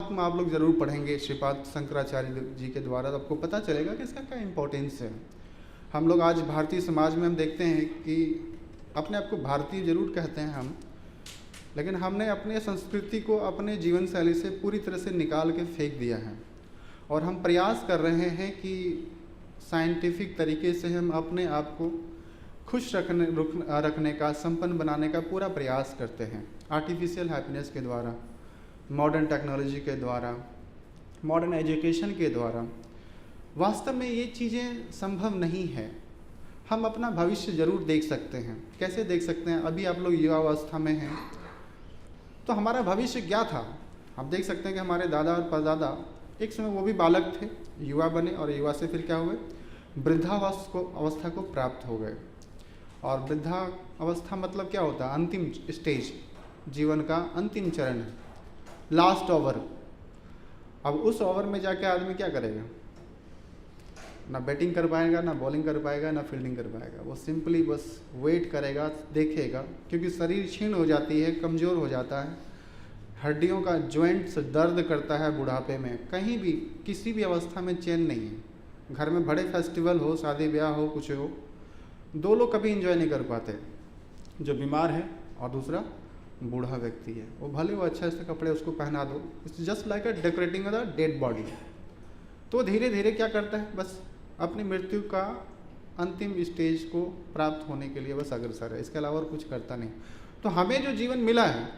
आप लोग ज़रूर पढ़ेंगे श्रीपाद शंकराचार्य जी के द्वारा, तो आपको पता चलेगा कि इसका क्या इम्पोर्टेंस है। हम लोग आज भारतीय समाज में हम देखते हैं कि अपने आप को भारतीय जरूर कहते हैं हम, लेकिन हमने अपने संस्कृति को अपने जीवन शैली से पूरी तरह से निकाल के फेंक दिया है। और हम प्रयास कर रहे हैं कि साइंटिफिक तरीके से हम अपने आप को खुश रखने का, संपन्न बनाने का पूरा प्रयास करते हैं आर्टिफिशियल हैप्पीनेस के द्वारा, मॉडर्न टेक्नोलॉजी के द्वारा, मॉडर्न एजुकेशन के द्वारा। वास्तव में ये चीज़ें संभव नहीं है। हम अपना भविष्य जरूर देख सकते हैं। कैसे देख सकते हैं? अभी आप लोग युवा अवस्था में हैं, तो हमारा भविष्य क्या था? आप देख सकते हैं कि हमारे दादा और परदादा एक समय वो भी बालक थे, युवा बने, और युवा से फिर क्या हुए, वृद्धावस्था को प्राप्त हो गए। और वृद्धावस्था मतलब क्या होता है? अंतिम स्टेज, जीवन का अंतिम चरण है, लास्ट ओवर। अब उस ओवर में जाके आदमी क्या करेगा? ना बैटिंग कर पाएगा, ना बॉलिंग कर पाएगा, ना फील्डिंग कर पाएगा। वो सिंपली बस वेट करेगा, देखेगा, क्योंकि शरीर क्षीण हो जाती है, कमज़ोर हो जाता है, हड्डियों का जॉइंट्स दर्द करता है बुढ़ापे में। कहीं भी किसी भी अवस्था में चैन नहीं है। घर में बड़े फेस्टिवल हो, शादी ब्याह हो, कुछ हो, दो लोग कभी इंजॉय नहीं कर पाते, जो बीमार है और दूसरा बूढ़ा व्यक्ति है। वो भले वो अच्छे से कपड़े उसको पहना दो, it's just like a decorating the dead body. तो धीरे धीरे क्या करता है? बस अपनी मृत्यु का अंतिम स्टेज को प्राप्त होने के लिए बस अग्रसर है, इसके अलावा और कुछ करता नहीं। तो हमें जो जीवन मिला है,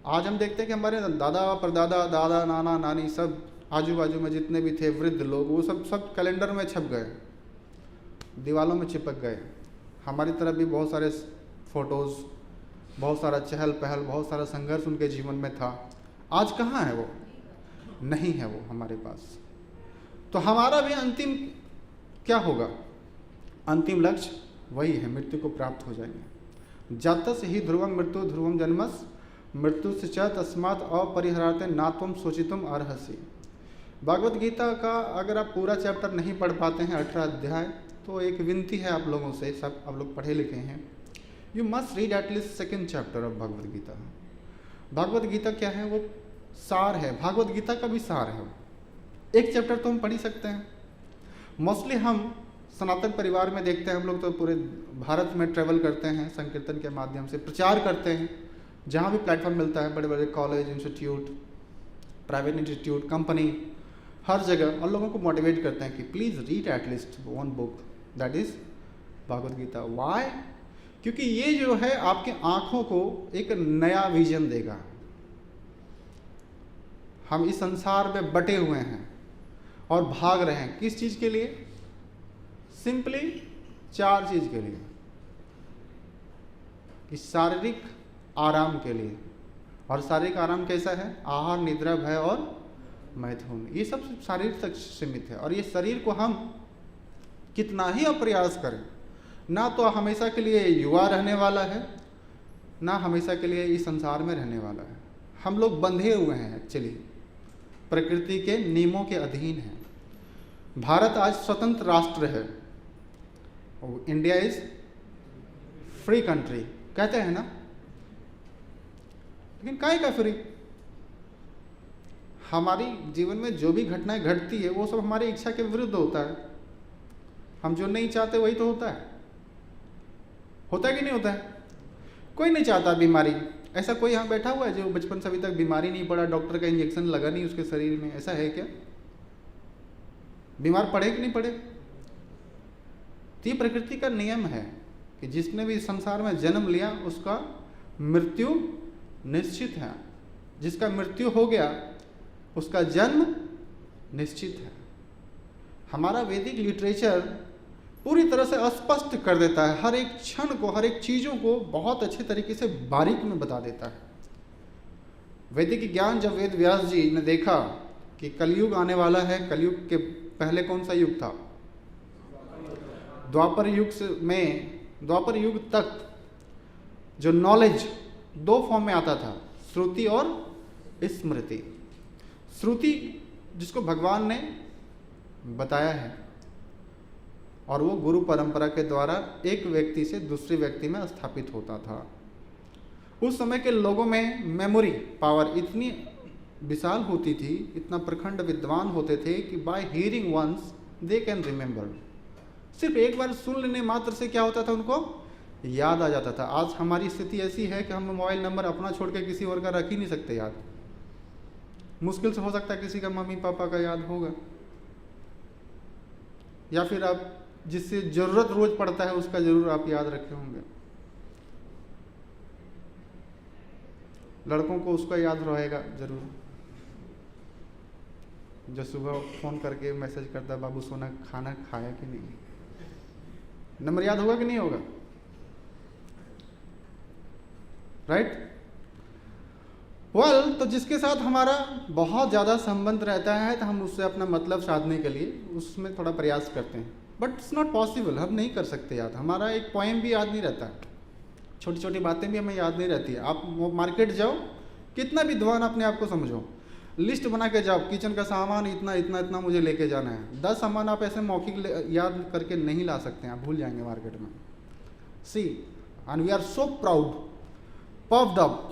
आज हम देखते हैं कि हमारे दादा परदादा, दादा नाना नानी, सब आजू बाजू में जितने भी थे वृद्ध लोग, वो सब कैलेंडर में छप गए, दीवालों में चिपक गए। हमारी तरफ भी बहुत सारे फोटोज़, बहुत सारा चहल पहल, बहुत सारा संघर्ष उनके जीवन में था। आज कहाँ है वो? नहीं है वो हमारे पास। तो हमारा भी अंतिम क्या होगा? अंतिम लक्ष्य वही है, मृत्यु को प्राप्त हो जाएंगे। जातस्य ही ध्रुवम मृत्यु ध्रुवम जन्मस मृत्यु से च तस्मात् अपरिहराते नात्वम सोचितुम अर्हसि। भगवत गीता का अगर आप पूरा चैप्टर नहीं पढ़ पाते हैं, 18 अध्याय, तो एक विनती है आप लोगों से, सब आप लोग पढ़े लिखे हैं, you must read at least second chapter of Bhagavad Gita. Bhagavad Gita क्या है? वो सार है, भगवत गीता का भी सार है। एक चैप्टर तो हम पढ़ ही सकते हैं। मोस्टली हम सनातन परिवार में देखते हैं, हम लोग तो पूरे भारत में ट्रेवल करते हैं, संकीर्तन के माध्यम से प्रचार करते हैं, जहाँ भी प्लेटफॉर्म मिलता है, बड़े बड़े college, institute, private institute, company, हर जगह, और लोगों को मोटिवेट करते हैं कि please read at least one book, that is Bhagavad Gita. Why? क्योंकि ये जो है आपके आँखों को एक नया विजन देगा। हम इस संसार में बटे हुए हैं और भाग रहे हैं, किस चीज़ के लिए? सिंपली 4 चीज़ के लिए, कि शारीरिक आराम के लिए। और शारीरिक आराम कैसा है? आहार, निद्रा, भय और मैथुन। ये सब शारीर तक सीमित है। और ये शरीर को हम कितना ही अप्रयास करें, ना तो हमेशा के लिए युवा रहने वाला है, ना हमेशा के लिए इस संसार में रहने वाला है। हम लोग बंधे हुए हैं, एक्चुअली प्रकृति के नियमों के अधीन हैं। भारत आज स्वतंत्र राष्ट्र है, इंडिया इज फ्री कंट्री कहते हैं ना, लेकिन काहे का फ्री? हमारी जीवन में जो भी घटनाएं घटती है वो सब हमारी इच्छा के विरुद्ध होता है। हम जो नहीं चाहते वही तो होता है। होता है कि नहीं होता है? कोई नहीं चाहता बीमारी। ऐसा कोई यहाँ बैठा हुआ है जो बचपन से अभी तक बीमारी नहीं पड़ा, डॉक्टर का इंजेक्शन लगा नहीं उसके शरीर में? ऐसा है क्या? बीमार पड़े कि नहीं पड़े? तो ये प्रकृति का नियम है कि जिसने भी संसार में जन्म लिया उसका मृत्यु निश्चित है। जिसका मृत्यु हो गया उसका जन्म निश्चित है। हमारा वैदिक लिटरेचर पूरी तरह से स्पष्ट कर देता है, हर एक क्षण को, हर एक चीज़ों को बहुत अच्छे तरीके से बारीक में बता देता है। वैदिक ज्ञान जब वेद व्यास जी ने देखा कि कलयुग आने वाला है, कलयुग के पहले कौन सा युग था? द्वापर युग में, द्वापर युग तक जो नॉलेज 2 फॉर्म में आता था, श्रुति और स्मृति। श्रुति जिसको भगवान ने बताया है, और वो गुरु परंपरा के द्वारा एक व्यक्ति से दूसरे व्यक्ति में स्थापित होता था। उस समय के लोगों में मेमोरी पावर इतनी विशाल होती थी, इतना प्रखंड विद्वान होते थे कि by hearing once they can remember. सिर्फ एक बार सुन लेने मात्र से क्या होता था, उनको याद आ जाता था। आज हमारी स्थिति ऐसी है कि हम मोबाइल नंबर अपना छोड़ के किसी और का रख ही नहीं सकते याद। मुश्किल से हो सकता है किसी का मम्मी पापा का याद होगा, या फिर आप जिससे ज़रूरत रोज़ पड़ता है उसका ज़रूर आप याद रखे होंगे। लड़कों को उसका याद रहेगा ज़रूर, जो सुबह फ़ोन करके मैसेज करता है, बाबू सोना खाना खाया कि नहीं। नंबर याद होगा कि नहीं होगा, राइट? वेल, तो जिसके साथ हमारा बहुत ज़्यादा संबंध रहता है तो हम उससे अपना मतलब साधने के लिए उसमें थोड़ा प्रयास करते हैं, बट इट्स नॉट पॉसिबल। हम नहीं कर सकते याद। हमारा एक पोएम भी याद नहीं रहता, छोटी छोटी बातें भी हमें याद नहीं रहती है। आप मार्केट जाओ, कितना विद्वान अपने आप को समझो, लिस्ट बना के जाओ, किचन का सामान इतना इतना इतना मुझे लेके जाना है। 10 सामान आप ऐसे मौखिक याद करके नहीं ला सकते हैं, आप भूल जाएंगे मार्केट में। See, and we are so proud, puffed up,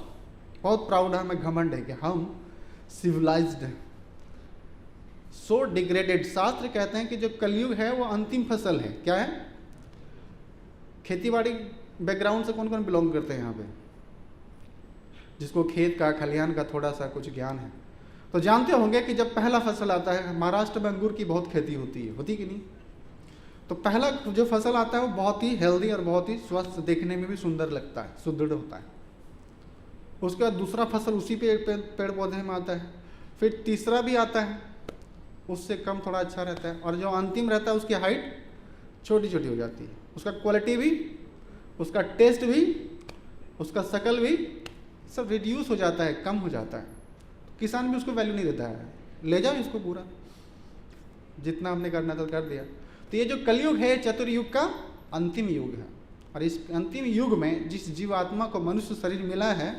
बहुत प्राउड है, हमें घमंड है कि हम सिविलाइज्ड हैं। So degraded. शास्त्र कहते हैं कि जो कलयुग है वो अंतिम फसल है। क्या है? खेतीबाड़ी बैकग्राउंड से कौन कौन बिलोंग करते हैं यहाँ पे? जिसको खेत का, खलिहान का थोड़ा सा कुछ ज्ञान है तो जानते होंगे कि जब पहला फसल आता है, महाराष्ट्र में अंगूर की बहुत खेती होती है, होती कि नहीं? तो पहला जो फसल आता है वो बहुत ही हेल्दी और बहुत ही स्वस्थ, देखने में भी सुंदर लगता है, सुदृढ़ होता है। उसके बाद दूसरा फसल उसी पेड़ पौधे में आता है, फिर तीसरा भी आता है, उससे कम थोड़ा अच्छा रहता है, और जो अंतिम रहता है उसकी हाइट छोटी छोटी हो जाती है। उसका क्वालिटी भी, उसका टेस्ट भी, उसका शक्ल भी सब रिड्यूस हो जाता है, कम हो जाता है। किसान भी उसको वैल्यू नहीं देता है, ले जाओ इसको पूरा, जितना हमने करना था कर दिया। तो ये जो कलयुग है चतुर्युग का अंतिम युग है, और इस अंतिम युग में जिस जीवात्मा को मनुष्य शरीर मिला है,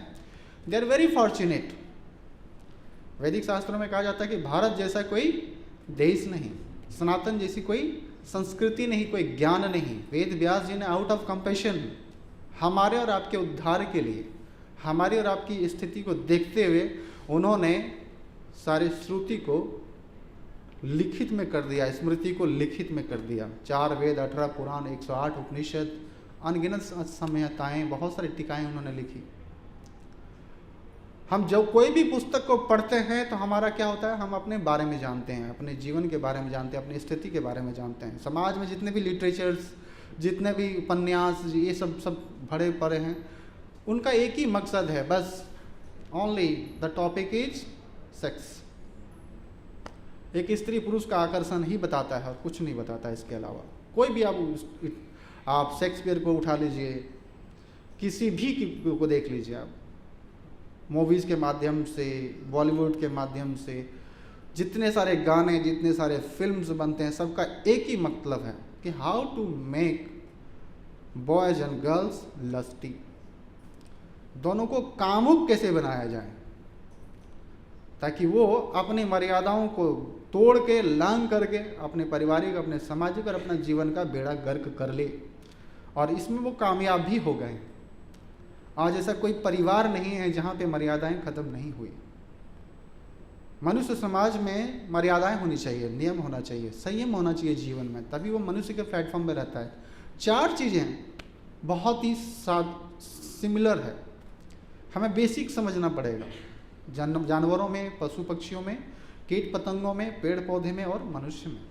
दे आर वेरी फॉर्चुनेट। वैदिक शास्त्रों में कहा जाता है कि भारत जैसा कोई देश नहीं, सनातन जैसी कोई संस्कृति नहीं, कोई ज्ञान नहीं। वेद व्यास जी ने आउट ऑफ कंपैशन हमारे और आपके उद्धार के लिए, हमारी और आपकी स्थिति को देखते हुए उन्होंने सारे श्रुति को लिखित में कर दिया, स्मृति को लिखित में कर दिया। 4 वेद, 18 पुराण, 108 उपनिषद, अनगिनत संहिताएं, बहुत सारी टीकाएं उन्होंने लिखी। हम जब कोई भी पुस्तक को पढ़ते हैं तो हमारा क्या होता है, हम अपने बारे में जानते हैं, अपने जीवन के बारे में जानते हैं, अपनी स्थिति के बारे में जानते हैं। समाज में जितने भी लिटरेचर्स, जितने भी उपन्यास, ये सब भरे पड़े हैं, उनका एक ही मकसद है बस, only the topic is sex. एक स्त्री पुरुष का आकर्षण ही बताता है और कुछ नहीं बताता इसके अलावा। कोई भी आप शेक्सपियर को उठा लीजिए, किसी भी को देख लीजिए आप, मूवीज़ के माध्यम से, बॉलीवुड के माध्यम से, जितने सारे गाने, जितने सारे फिल्म्स बनते हैं, सबका एक ही मतलब है कि how to make boys and girls lusty. दोनों को कामुक कैसे बनाया जाए ताकि वो अपनी मर्यादाओं को तोड़ के, लांग करके अपने पारिवारिक, अपने सामाजिक और अपना जीवन का बेड़ा गर्क कर ले, और इसमें वो कामयाब भी हो गए। आज ऐसा कोई परिवार नहीं है जहाँ पे मर्यादाएं खत्म नहीं हुई। मनुष्य समाज में मर्यादाएं होनी चाहिए, नियम होना चाहिए, संयम होना चाहिए जीवन में, तभी वो मनुष्य के प्लेटफॉर्म पे रहता है। 4 चीज़ें बहुत ही सिमिलर है, हमें बेसिक समझना पड़ेगा। जानवरों में, पशु पक्षियों में, कीट पतंगों में, पेड़ पौधे में और मनुष्य में।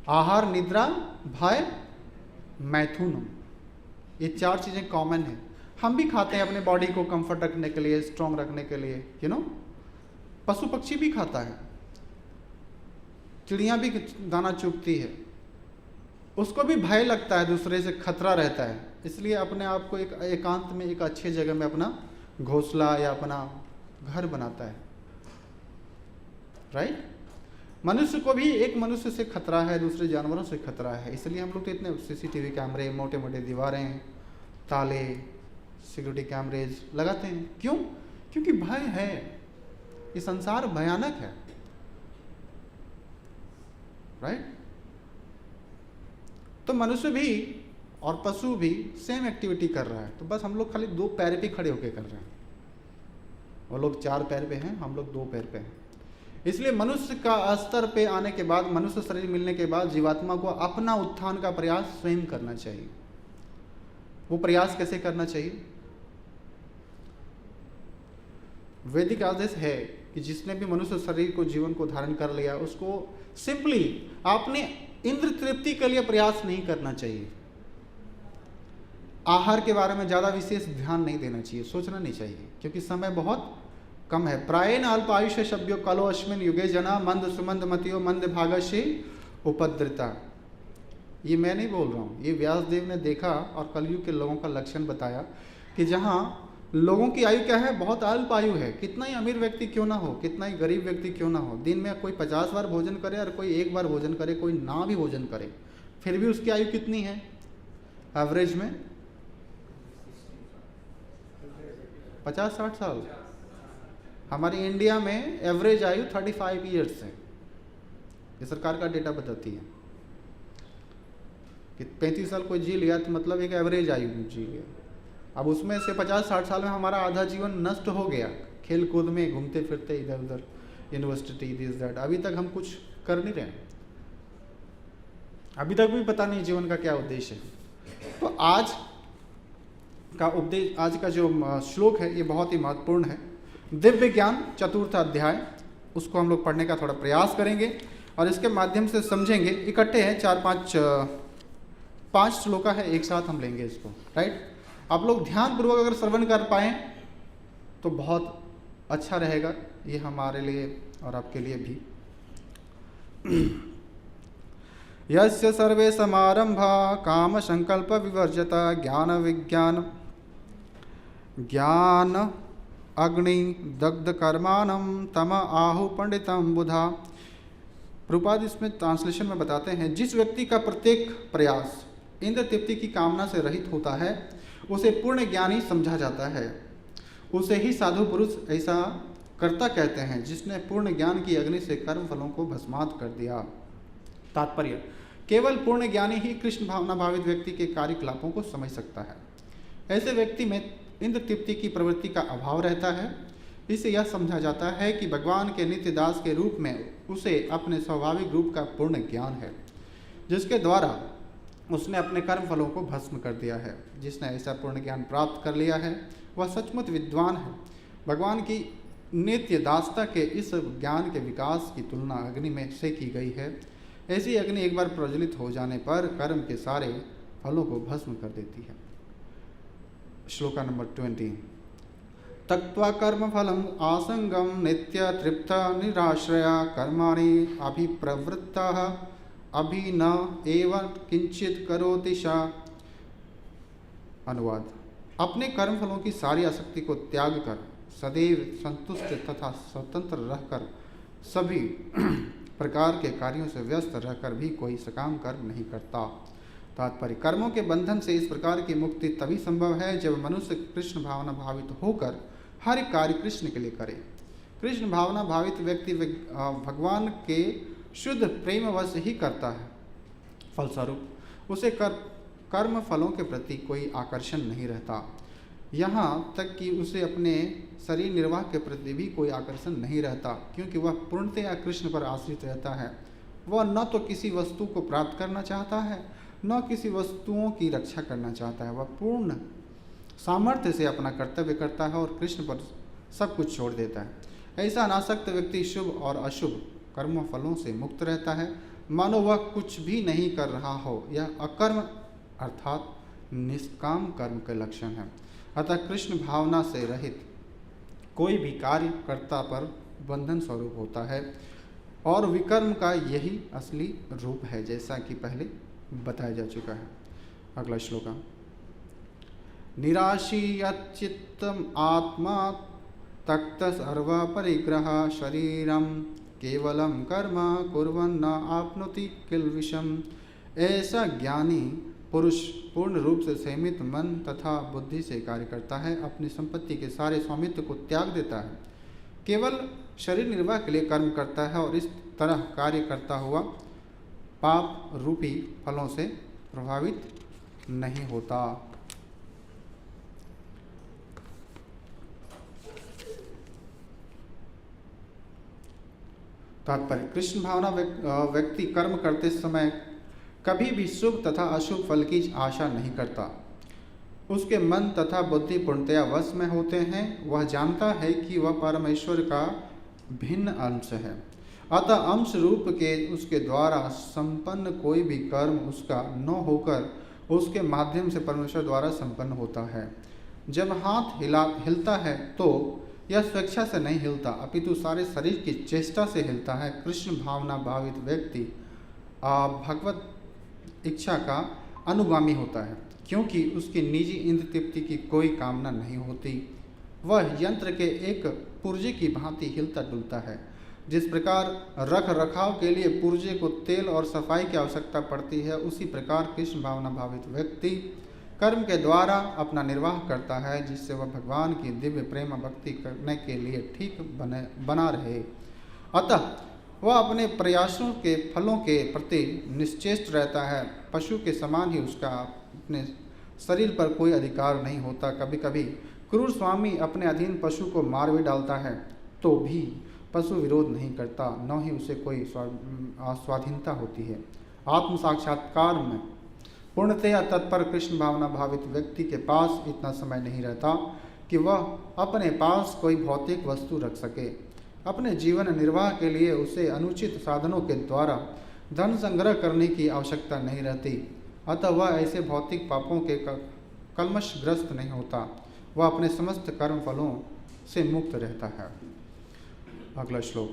आहार, निद्रा, भय, मैथुन, ये 4 चीज़ें कॉमन है। हम भी खाते हैं अपने बॉडी को कंफर्ट रखने के लिए, स्ट्रॉन्ग रखने के लिए, यू नो। पशु पक्षी भी खाता है, चिड़िया भी दाना चुगती है, उसको भी भय लगता है, दूसरे से खतरा रहता है, इसलिए अपने आप को एक एकांत में, एक अच्छे जगह में अपना घोंसला या अपना घर बनाता है, राइट। मनुष्य को भी एक मनुष्य से खतरा है, दूसरे जानवरों से खतरा है, इसलिए हम लोग तो इतने CCTV कैमरे, मोटे मोटे दीवारें, ताले, सिक्योरिटी कैमरेज लगाते हैं। क्यों? क्योंकि भय है, ये संसार भयानक है, राइट। तो मनुष्य भी और पशु भी सेम एक्टिविटी कर रहा है, तो बस हम लोग खाली 2 पैर पे खड़े होकर कर रहे हैं। वो लोग 4 पैर पे हैं, हम लोग 2 पैर पे हैं। इसलिए मनुष्य का स्तर पे आने के बाद, मनुष्य शरीर मिलने के बाद जीवात्मा को अपना उत्थान का प्रयास स्वयं करना चाहिए। वो प्रयास कैसे करना चाहिए? वैदिक आदेश है कि जिसने भी मनुष्य शरीर को, जीवन को धारण कर लिया, उसको सिंपली आपने इंद्र तृप्ति के लिए प्रयास नहीं करना चाहिए। आहार के बारे में ज़्यादा विशेष ध्यान नहीं देना चाहिए, सोचना नहीं चाहिए, क्योंकि समय बहुत कम है। प्रायेण अल्पायुष शब्यो कालो अस्मिन् युगे जना मंद सुमंद मतियो मंद भागशे उपद्रता। ये मैं नहीं बोल रहा हूँ, ये व्यासदेव ने देखा और कलयुग के लोगों का लक्षण बताया कि जहाँ लोगों की आयु क्या है, बहुत अल्प आयु है। कितना ही अमीर व्यक्ति क्यों ना हो, कितना ही गरीब व्यक्ति क्यों ना हो, दिन में कोई 50 बार भोजन करे और कोई 1 बार भोजन करे, कोई ना भी भोजन करे, फिर भी उसकी आयु कितनी है एवरेज में? 50-60 साल। हमारी इंडिया में एवरेज आयु 35 ईयर्स है। ये सरकार का डेटा बताती है कि 35 साल कोई जी लिया तो मतलब एक एवरेज आयु में जी लिया। अब उसमें से 50-60 साल में हमारा आधा जीवन नष्ट हो गया खेल कूद में, घूमते फिरते इधर उधर, यूनिवर्सिटी दिस दैट। अभी तक हम कुछ कर नहीं रहे, अभी तक भी पता नहीं जीवन का क्या उद्देश्य है। तो आज का उपदेश, आज का जो श्लोक है ये बहुत ही महत्वपूर्ण है। दिव्य ज्ञान 4th अध्याय, उसको हम लोग पढ़ने का थोड़ा प्रयास करेंगे और इसके माध्यम से समझेंगे। इकट्ठे हैं 5 श्लोका है, एक साथ हम लेंगे इसको, राइट। आप लोग ध्यानपूर्वक अगर श्रवण कर पाएँ तो बहुत अच्छा रहेगा, ये हमारे लिए और आपके लिए भी। यस्य सर्वे समारंभा काम संकल्प विवर्जता ज्ञान अग्नि दग्ध कर्माणम तम आहु पंडितम बुधा। प्रभुपाद इसमें ट्रांसलेशन में बताते हैं, जिस व्यक्ति का प्रत्येक प्रयास इंद्र तृप्ति की कामना से रहित होता है उसे पूर्ण ज्ञानी समझा जाता है। उसे ही साधु पुरुष ऐसा कर्ता कहते हैं जिसने पूर्ण ज्ञान की अग्नि से कर्म फलों को भस्मात कर दिया। तात्पर्य, केवल पूर्ण ज्ञानी ही कृष्ण भावना भावित व्यक्ति के कार्यकलापों को समझ सकता है। ऐसे व्यक्ति में इंद्र तृप्ति की प्रवृत्ति का अभाव रहता है। इससे यह समझा जाता है कि भगवान के नित्य दास के रूप में उसे अपने स्वाभाविक रूप का पूर्ण ज्ञान है, जिसके द्वारा उसने अपने कर्म फलों को भस्म कर दिया है। जिसने ऐसा पूर्ण ज्ञान प्राप्त कर लिया है वह सचमुच विद्वान है। भगवान की नित्य दासता के इस ज्ञान के विकास की तुलना अग्नि में से की गई है। ऐसी अग्नि एक बार प्रज्वलित हो जाने पर कर्म के सारे फलों को भस्म कर देती है। श्लोका नंबर 20। तक्त्वा कर्म फलम आसंगम नित्य तृप्त निराश्रया कर्माणि अभिप्रवृत्ता अभि न एवं किंचित करोति सा। अनुवाद, अपने कर्म फलों की सारी आसक्ति को त्याग कर सदैव संतुष्ट तथा स्वतंत्र रहकर सभी प्रकार के कार्यों से व्यस्त रहकर भी कोई सकाम कर्म नहीं करता। तात्पर्य, कर्मों के बंधन से इस प्रकार की मुक्ति तभी संभव है जब मनुष्य कृष्ण भावना भावित होकर हर कार्य कृष्ण के लिए करे। कृष्ण भावना भावित व्यक्ति भगवान के शुद्ध प्रेमवश ही करता है। फलस्वरूप उसे कर्म फलों के प्रति कोई आकर्षण नहीं रहता। यहाँ तक कि उसे अपने शरीर निर्वाह के प्रति भी कोई आकर्षण नहीं रहता, क्योंकि वह पूर्णतया कृष्ण पर आश्रित रहता है। वह न तो किसी वस्तु को प्राप्त करना चाहता है, न किसी वस्तुओं की रक्षा करना चाहता है। वह पूर्ण सामर्थ्य से अपना कर्तव्य करता है और कृष्ण पर सब कुछ छोड़ देता है। ऐसा अनासक्त व्यक्ति शुभ और अशुभ कर्म फलों से मुक्त रहता है, मानो वह कुछ भी नहीं कर रहा हो। यह अकर्म अर्थात निष्काम कर्म के लक्षण है। अतः कृष्ण भावना से रहित कोई भी कार्य कर्ता पर बंधन स्वरूप होता है और विकर्म का यही असली रूप है, जैसा कि पहले बताया जा चुका है। अगला श्लोक, निराशीयच्चित्तम आत्मा तक्त सर्व परिग्रह शरीरम केवलम कर्म कुर्वन् न आपनोति किल्बिषम्। ऐसा ज्ञानी पुरुष पूर्ण रूप से संयमित मन तथा बुद्धि से कार्य करता है, अपनी संपत्ति के सारे स्वामित्व को त्याग देता है, केवल शरीर निर्वाह के लिए कर्म करता है और इस तरह कार्य करता हुआ पाप रूपी फलों से प्रभावित नहीं होता। तात्पर्य, कृष्ण भावना व्यक्ति कर्म करते समय कभी भी शुभ तथा अशुभ फल की आशा नहीं करता। उसके मन तथा बुद्धि पूर्णतया वश में होते हैं। वह जानता है कि वह परमेश्वर का भिन्न अंश है, अतः अंश रूप के उसके द्वारा संपन्न कोई भी कर्म उसका न होकर उसके माध्यम से परमेश्वर द्वारा संपन्न होता है। जब हाथ हिलता है तो यह स्वेच्छा से नहीं हिलता, अपितु सारे शरीर की चेष्टा से हिलता है। कृष्ण भावना भावित व्यक्ति भगवत इच्छा का अनुगामी होता है, क्योंकि उसकी निजी इंद्र तृप्ति की कोई कामना नहीं होती। वह यंत्र के एक पुर्जे की भांति हिलता डुलता है। जिस प्रकार रख रखाव के लिए पुर्जे को तेल और सफाई की आवश्यकता पड़ती है, उसी प्रकार कृष्ण भावना भावित व्यक्ति कर्म के द्वारा अपना निर्वाह करता है, जिससे वह भगवान की दिव्य प्रेम भक्ति करने के लिए ठीक बना रहे। अतः वह अपने प्रयासों के फलों के प्रति निश्चेष्ट रहता है। पशु के समान ही उसका अपने शरीर पर कोई अधिकार नहीं होता। कभी कभी क्रूर स्वामी अपने अधीन पशु को मार भी डालता है तो भी पशु विरोध नहीं करता, न ही उसे कोई स्वाधीनता होती है। आत्म साक्षात्कार में पूर्णतया तत्पर कृष्ण भावना भावित व्यक्ति के पास इतना समय नहीं रहता कि वह अपने पास कोई भौतिक वस्तु रख सके। अपने जीवन निर्वाह के लिए उसे अनुचित साधनों के द्वारा धन संग्रह करने की आवश्यकता नहीं रहती, अतः वह ऐसे भौतिक पापों के कलमशग्रस्त नहीं होता। वह अपने समस्त कर्म फलों से मुक्त रहता है। अगला श्लोक,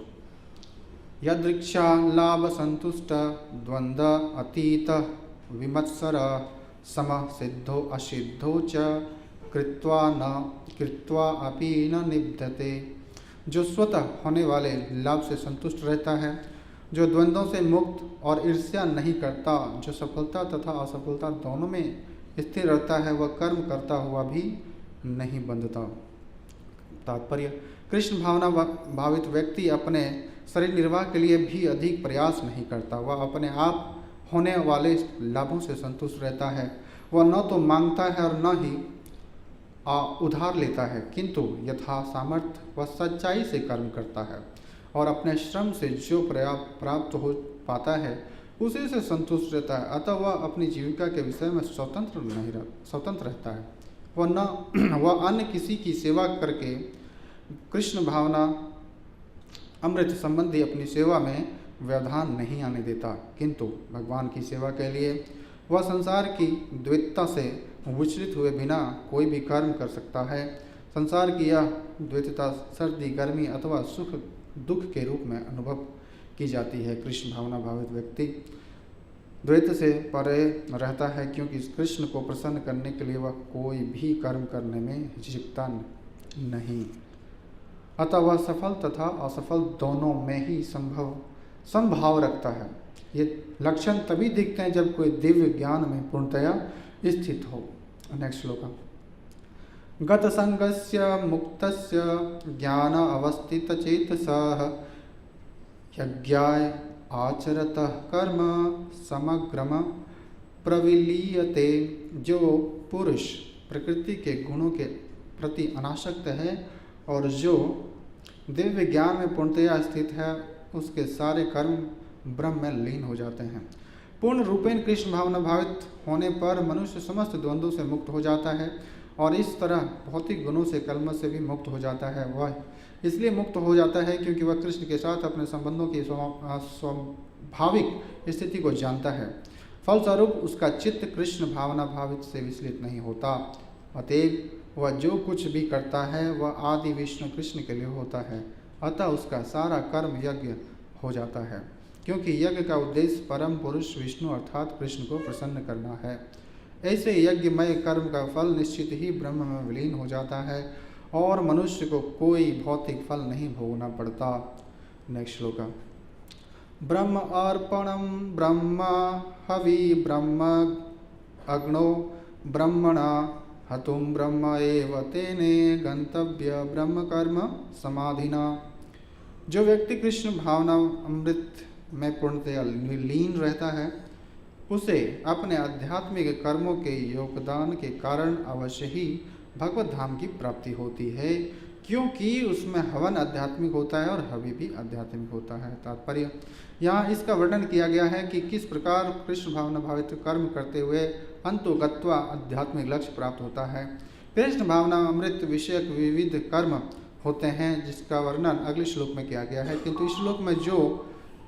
यदृक्षा लाभ संतुष्ट द्वंद्व अतीत विमत्सर सम सिद्धो असिद्धो च कृत्वा अपि न निबध्यते। जो स्वतः होने वाले लाभ से संतुष्ट रहता है, जो द्वंद्वों से मुक्त और ईर्ष्या नहीं करता, जो सफलता तथा असफलता दोनों में स्थिर रहता है, वह कर्म करता हुआ भी नहीं बंधता। तात्पर्य, कृष्ण भावना भावित व्यक्ति अपने शरीर निर्वाह के लिए भी अधिक प्रयास नहीं करता। वह अपने आप होने वाले लाभों से संतुष्ट रहता है। वह न तो मांगता है और न ही उधार लेता है, किंतु यथा सामर्थ्य वह सच्चाई से कर्म करता है और अपने श्रम से जो प्राप्त हो पाता है उसी से संतुष्ट रहता है। अतः वह अपनी जीविका के विषय में स्वतंत्र रहता है। वह अन्य किसी की सेवा करके कृष्ण भावना अमृत संबंधी अपनी सेवा में व्यवधान नहीं आने देता, किंतु भगवान की सेवा के लिए वह संसार की द्वैतता से विचलित हुए बिना कोई भी कर्म कर सकता है। संसार की यह द्वैतता सर्दी, गर्मी अथवा सुख दुख के रूप में अनुभव की जाती है। कृष्ण भावना भावित व्यक्ति द्वैत से परे रहता है, क्योंकि कृष्ण को प्रसन्न करने के लिए वह कोई भी कर्म करने में हिचकता नहीं। अतः वह सफल तथा असफल दोनों में ही संभाव रखता है। ये लक्षण तभी दिखते हैं जब कोई दिव्य ज्ञान में पूर्णतया स्थित हो। नेक्स्ट श्लोक, गत संगस्य मुक्तस्य ज्ञान अवस्थित चेतसः यज्ञाय आचरतः कर्म समग्रम प्रविलीयते। जो पुरुष प्रकृति के गुणों के प्रति अनासक्त है और जो दिव्य ज्ञान में पूर्णतया स्थित है, उसके सारे कर्म ब्रह्म में लीन हो जाते हैं। पूर्ण रूपेण कृष्ण भावना भावित होने पर मनुष्य समस्त द्वंद्वों से मुक्त हो जाता है और इस तरह भौतिक गुणों से कलमश से भी मुक्त हो जाता है। वह इसलिए मुक्त हो जाता है क्योंकि वह कृष्ण के साथ अपने संबंधों की स्वाभाविक स्थिति को जानता है। फलस्वरूप उसका चित्त कृष्ण भावना भावित से विचलित नहीं होता। अतएव वह जो कुछ भी करता है वह आदि विष्णु कृष्ण के लिए होता है। अतः उसका सारा कर्म यज्ञ हो जाता है, क्योंकि यज्ञ का उद्देश्य परम पुरुष विष्णु अर्थात कृष्ण को प्रसन्न करना है। ऐसे यज्ञमय कर्म का फल निश्चित ही ब्रह्म में विलीन हो जाता है और मनुष्य को कोई भौतिक फल नहीं भोगना पड़ता। नेक्स्ट श्लोक, ब्रह्म अर्पणम ब्रह्म हवि ब्रह्म अग्नो ब्रह्मणा हतुम ब्रह्म एव तेने गंतव्य ब्रह्म कर्म समाधिना। जो व्यक्ति कृष्ण भावना अमृत में पूर्णतया लीन रहता है, उसे अपने आध्यात्मिक कर्मों के योगदान के कारण अवश्य ही भगवत धाम की प्राप्ति होती है। क्योंकि उसमें हवन आध्यात्मिक होता है और हवि भी आध्यात्मिक होता है। तात्पर्य यहाँ इसका वर्णन किया गया है कि किस प्रकार कृष्ण भावना भावित कर्म करते हुए अंतो गत्वा आध्यात्मिक लक्ष्य प्राप्त होता है। कृष्ण भावना अमृत विषयक विविध कर्म होते हैं जिसका वर्णन अगले श्लोक में किया गया है, किंतु इस श्लोक में जो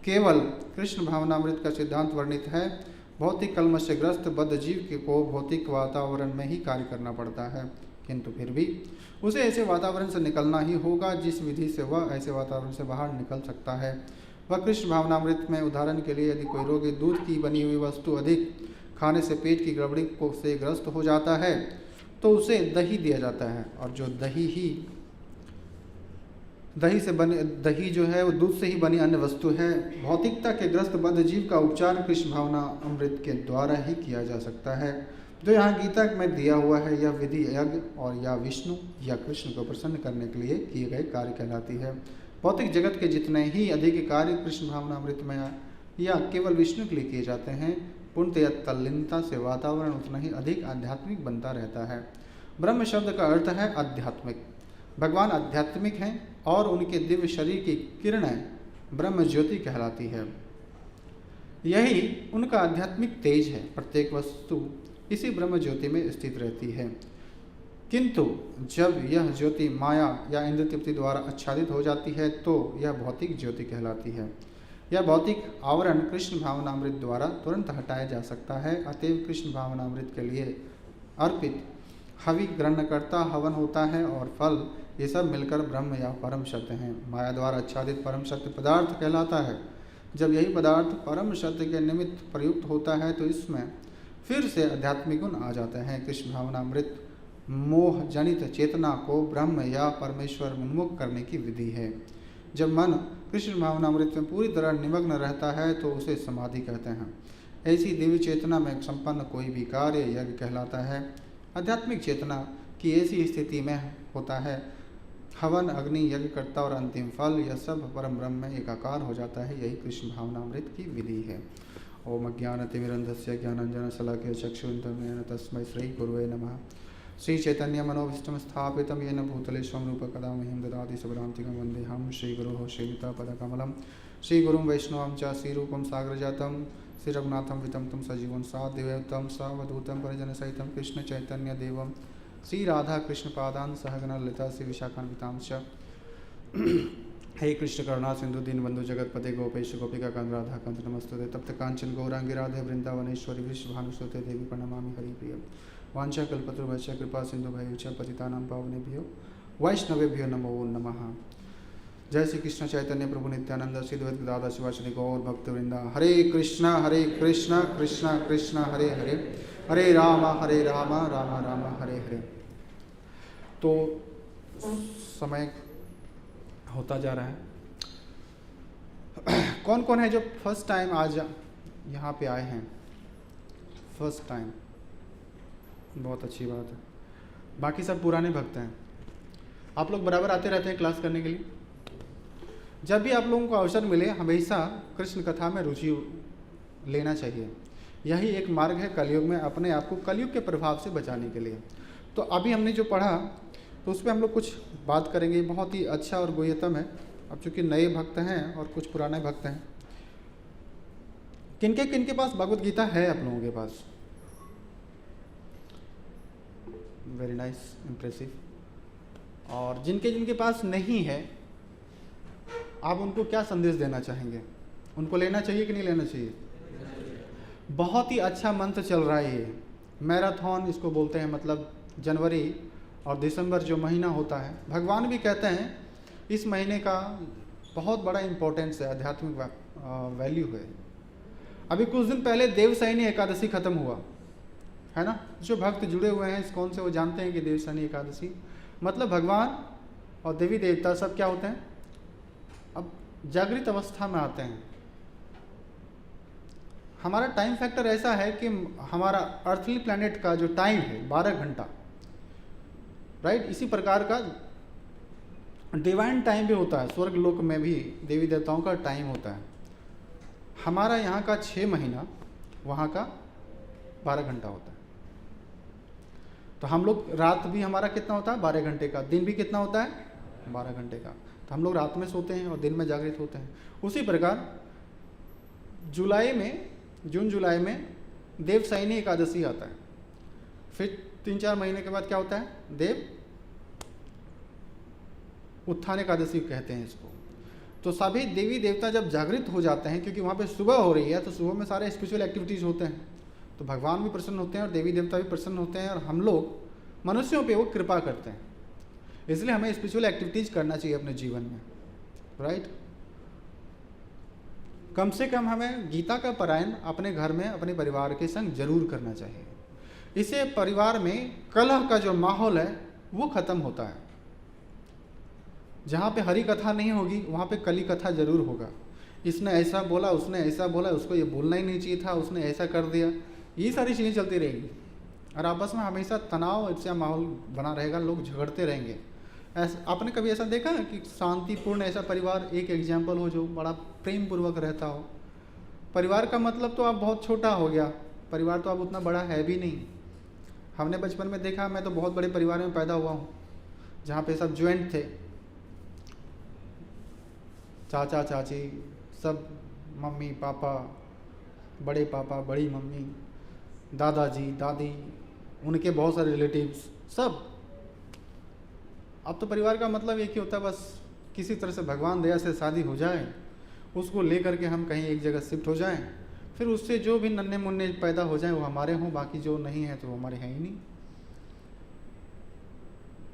केवल कृष्ण भावनामृत का सिद्धांत वर्णित है, भौतिक कलम से ग्रस्त बद्ध जीव को भौतिक वातावरण में ही कार्य करना पड़ता है, किंतु फिर भी उसे ऐसे वातावरण से निकलना ही होगा जिस विधि से वह ऐसे वातावरण से बाहर निकल सकता है। वह कृष्ण भावनामृत में उदाहरण के लिए यदि कोई रोगी दूध की बनी हुई वस्तु अधिक खाने से पेट की गड़बड़ी को से ग्रस्त हो जाता है तो उसे दही दिया जाता है, और जो दही जो है वो दूध से ही बनी अन्य वस्तु है। भौतिकता के ग्रस्त बद्ध जीव का उपचार कृष्ण भावना अमृत के द्वारा ही किया जा सकता है। जो यहाँ गीता में दिया हुआ है यह विधि यज्ञ और या विष्णु या कृष्ण को प्रसन्न करने के लिए किए गए कार्य कहलाती है। भौतिक जगत के जितने ही अधिक कार्य कृष्ण भावना अमृत में या केवल विष्णु के लिए किए जाते हैं, पूर्णतया तल्लीनता से वातावरण उतना ही अधिक आध्यात्मिक बनता रहता है। ब्रह्म शब्द का अर्थ है आध्यात्मिक। भगवान आध्यात्मिक हैं और उनके दिव्य शरीर की किरणें ब्रह्म ज्योति कहलाती है। यही उनका आध्यात्मिक तेज है। प्रत्येक वस्तु इसी ब्रह्म ज्योति में स्थित रहती है, किंतु जब यह ज्योति माया या इंद्र तृप्ति द्वारा आच्छादित हो जाती है तो यह भौतिक ज्योति कहलाती है। यह भौतिक आवरण कृष्ण भावनामृत द्वारा तुरंत हटाया जा सकता है। अतएव कृष्ण भावनामृत के लिए अर्पित हवि ग्रहणकर्ता हवन होता है और फल ये सब मिलकर ब्रह्म या परम सत्य हैं। माया द्वारा आच्छादित परम सत्य पदार्थ कहलाता है। जब यही पदार्थ परम सत्य के निमित्त प्रयुक्त होता है तो इसमें फिर से आध्यात्मिक गुण आ जाते हैं। कृष्ण भावनामृत मोह जनित चेतना को ब्रह्म या परमेश्वर उन्मुख करने की विधि है। जब मन कृष्ण भावनामृत में पूरी तरह निमग्न रहता है तो उसे समाधि कहते हैं। ऐसी दिव्य चेतना में संपन्न कोई भी कार्य यज्ञ कहलाता है। आध्यात्मिक चेतना की ऐसी स्थिति में होता है हवन अग्नि यज्ञकर्ता और अंतिम फल यह सब परम ब्रह्म में एकाकार हो जाता है। यही कृष्ण भावनामृत की विधि है। ओम अज्ञानतिमिरन्धस्य ज्ञानाञ्जनशलाकया चक्षुरुन्मीलितं तस्मै श्री गुरुवे नमः। श्री चैतन्य मनोभीष्टं स्थापितं येन भूतले स्वं रूपकदा मह्यं ददाति सुभ्रान्तिकं वन्देऽहं श्रीगुरोः श्रीयुतापदकमलं श्रीगुरुं वैष्णवं च श्रीरूपं साग्रजातं श्री रघुनाथं वितं तं सजीवं साद्वैतं सावधूतं परिजनसहितं कृष्ण चैतन्य देवं श्री राधा कृष्ण पादान सहगण ललिता श्री विशाखान्वितां च। हे कृष्ण करुणा सिंधु दीनबंधु जगतपते गोपेश गोपिका कांत राधा कांत नमस्तुते तप्त कांचन गौरांगी राधे वृंदावनेश्वरी विश्वभानुसुते देवी प्रणमामि हरिप्रिय। वांछा कल्पतरुभ्यश्च कृपा सिंधु भय्युश्च पतितानां पावनेभ्यो वैष्णवेभ्यो नमो नमः। जय श्री कृष्ण चैतन्य प्रभु नित्यानंद श्री द्वैत गदाधर शिवासदि गौर भक्त वृंदा। हरे कृष्ण कृष्ण कृष्ण हरे हरे, हरे राम राम राम हरे हरे। तो समय होता जा रहा है। कौन कौन है जो फर्स्ट टाइम आज यहाँ पे आए हैं? फर्स्ट टाइम, बहुत अच्छी बात है। बाकी सब पुराने भक्त हैं। आप लोग बराबर आते रहते हैं क्लास करने के लिए। जब भी आप लोगों को अवसर मिले हमेशा कृष्ण कथा में रुचि लेना चाहिए। यही एक मार्ग है कलयुग में अपने आप को कलयुग के प्रभाव से बचाने के लिए। तो अभी हमने जो पढ़ा तो उस पर हम लोग कुछ बात करेंगे। बहुत ही अच्छा और गुह्यतम है। अब चूँकि नए भक्त हैं और कुछ पुराने भक्त हैं, किनके पास भगवत गीता है? आप लोगों के पास? Very nice, impressive. और जिनके पास नहीं है, आप उनको क्या संदेश देना चाहेंगे? उनको लेना चाहिए कि नहीं लेना चाहिए? बहुत ही अच्छा मंत्र चल रहा है ये मैराथन इसको बोलते हैं। मतलब जनवरी और दिसंबर जो महीना होता है, भगवान भी कहते हैं इस महीने का बहुत बड़ा इम्पोर्टेंस है, आध्यात्मिक वैल्यू है। अभी कुछ दिन पहले देवशयनी एकादशी खत्म हुआ है ना। जो भक्त जुड़े हुए हैं इस्कॉन से वो जानते हैं कि देवशयनी एकादशी मतलब भगवान और देवी देवता सब क्या होते हैं, अब जागृत अवस्था में आते हैं। हमारा टाइम फैक्टर ऐसा है कि हमारा अर्थली प्लैनेट का जो टाइम है 12 घंटा, राइट। इसी प्रकार का डिवाइन टाइम भी होता है। स्वर्ग लोक में भी देवी देवताओं का टाइम होता है। हमारा यहाँ का 6 महीना, वहाँ का 12 घंटा होता है। तो हम लोग रात भी हमारा कितना होता है? 12 घंटे का। दिन भी कितना होता है? 12 घंटे का। तो हम लोग रात में सोते हैं और दिन में जागृत होते हैं। उसी प्रकार जून जुलाई में देवशयनी एकादशी आता है। फिर 3-4 महीने के बाद क्या होता है, देव उत्थान एकादशी कहते हैं इसको। तो सभी देवी देवता जब जागृत हो जाते हैं, क्योंकि वहाँ पे सुबह हो रही है, तो सुबह में सारे स्पिरिचुअल एक्टिविटीज़ होते हैं, तो भगवान भी प्रसन्न होते हैं और देवी देवता भी प्रसन्न होते हैं, और हम लोग मनुष्यों पे वो कृपा करते हैं। इसलिए हमें स्पिरिचुअल एक्टिविटीज़ करना चाहिए अपने जीवन में, राइट। कम से कम हमें गीता का पारायण अपने घर में अपने परिवार के संग जरूर करना चाहिए। इससे परिवार में कलह का जो माहौल है वो खत्म होता है। जहाँ पे हरि कथा नहीं होगी वहाँ पे कली कथा जरूर होगा। इसने ऐसा बोला, उसने ऐसा बोला, उसको ये बोलना ही नहीं चाहिए था, उसने ऐसा कर दिया, ये सारी चीज़ें चलती रहेंगी और आपस में हमेशा तनाव ऐसा माहौल बना रहेगा, लोग झगड़ते रहेंगे। ऐसा आपने कभी ऐसा देखा है कि शांतिपूर्ण ऐसा परिवार, एक एग्जाम्पल हो जो बड़ा प्रेम पूर्वक रहता हो? परिवार का मतलब तो अब बहुत छोटा हो गया, परिवार तो अब उतना बड़ा है भी नहीं। हमने बचपन में देखा, मैं तो बहुत बड़े परिवार में पैदा हुआ हूँ जहाँ पे सब ज्वाइंट थे, चाचा चाची सब, मम्मी पापा, बड़े पापा बड़ी मम्मी, दादाजी दादी, उनके बहुत सारे रिलेटिव्स सब। अब तो परिवार का मतलब एक ही होता है, बस किसी तरह से भगवान दया से शादी हो जाए, उसको लेकर के हम कहीं एक जगह शिफ्ट हो जाएं, फिर उससे जो भी नन्हे मुन्ने पैदा हो जाएं वो हमारे हों, बाकी जो नहीं है तो वो हमारे हैं ही नहीं।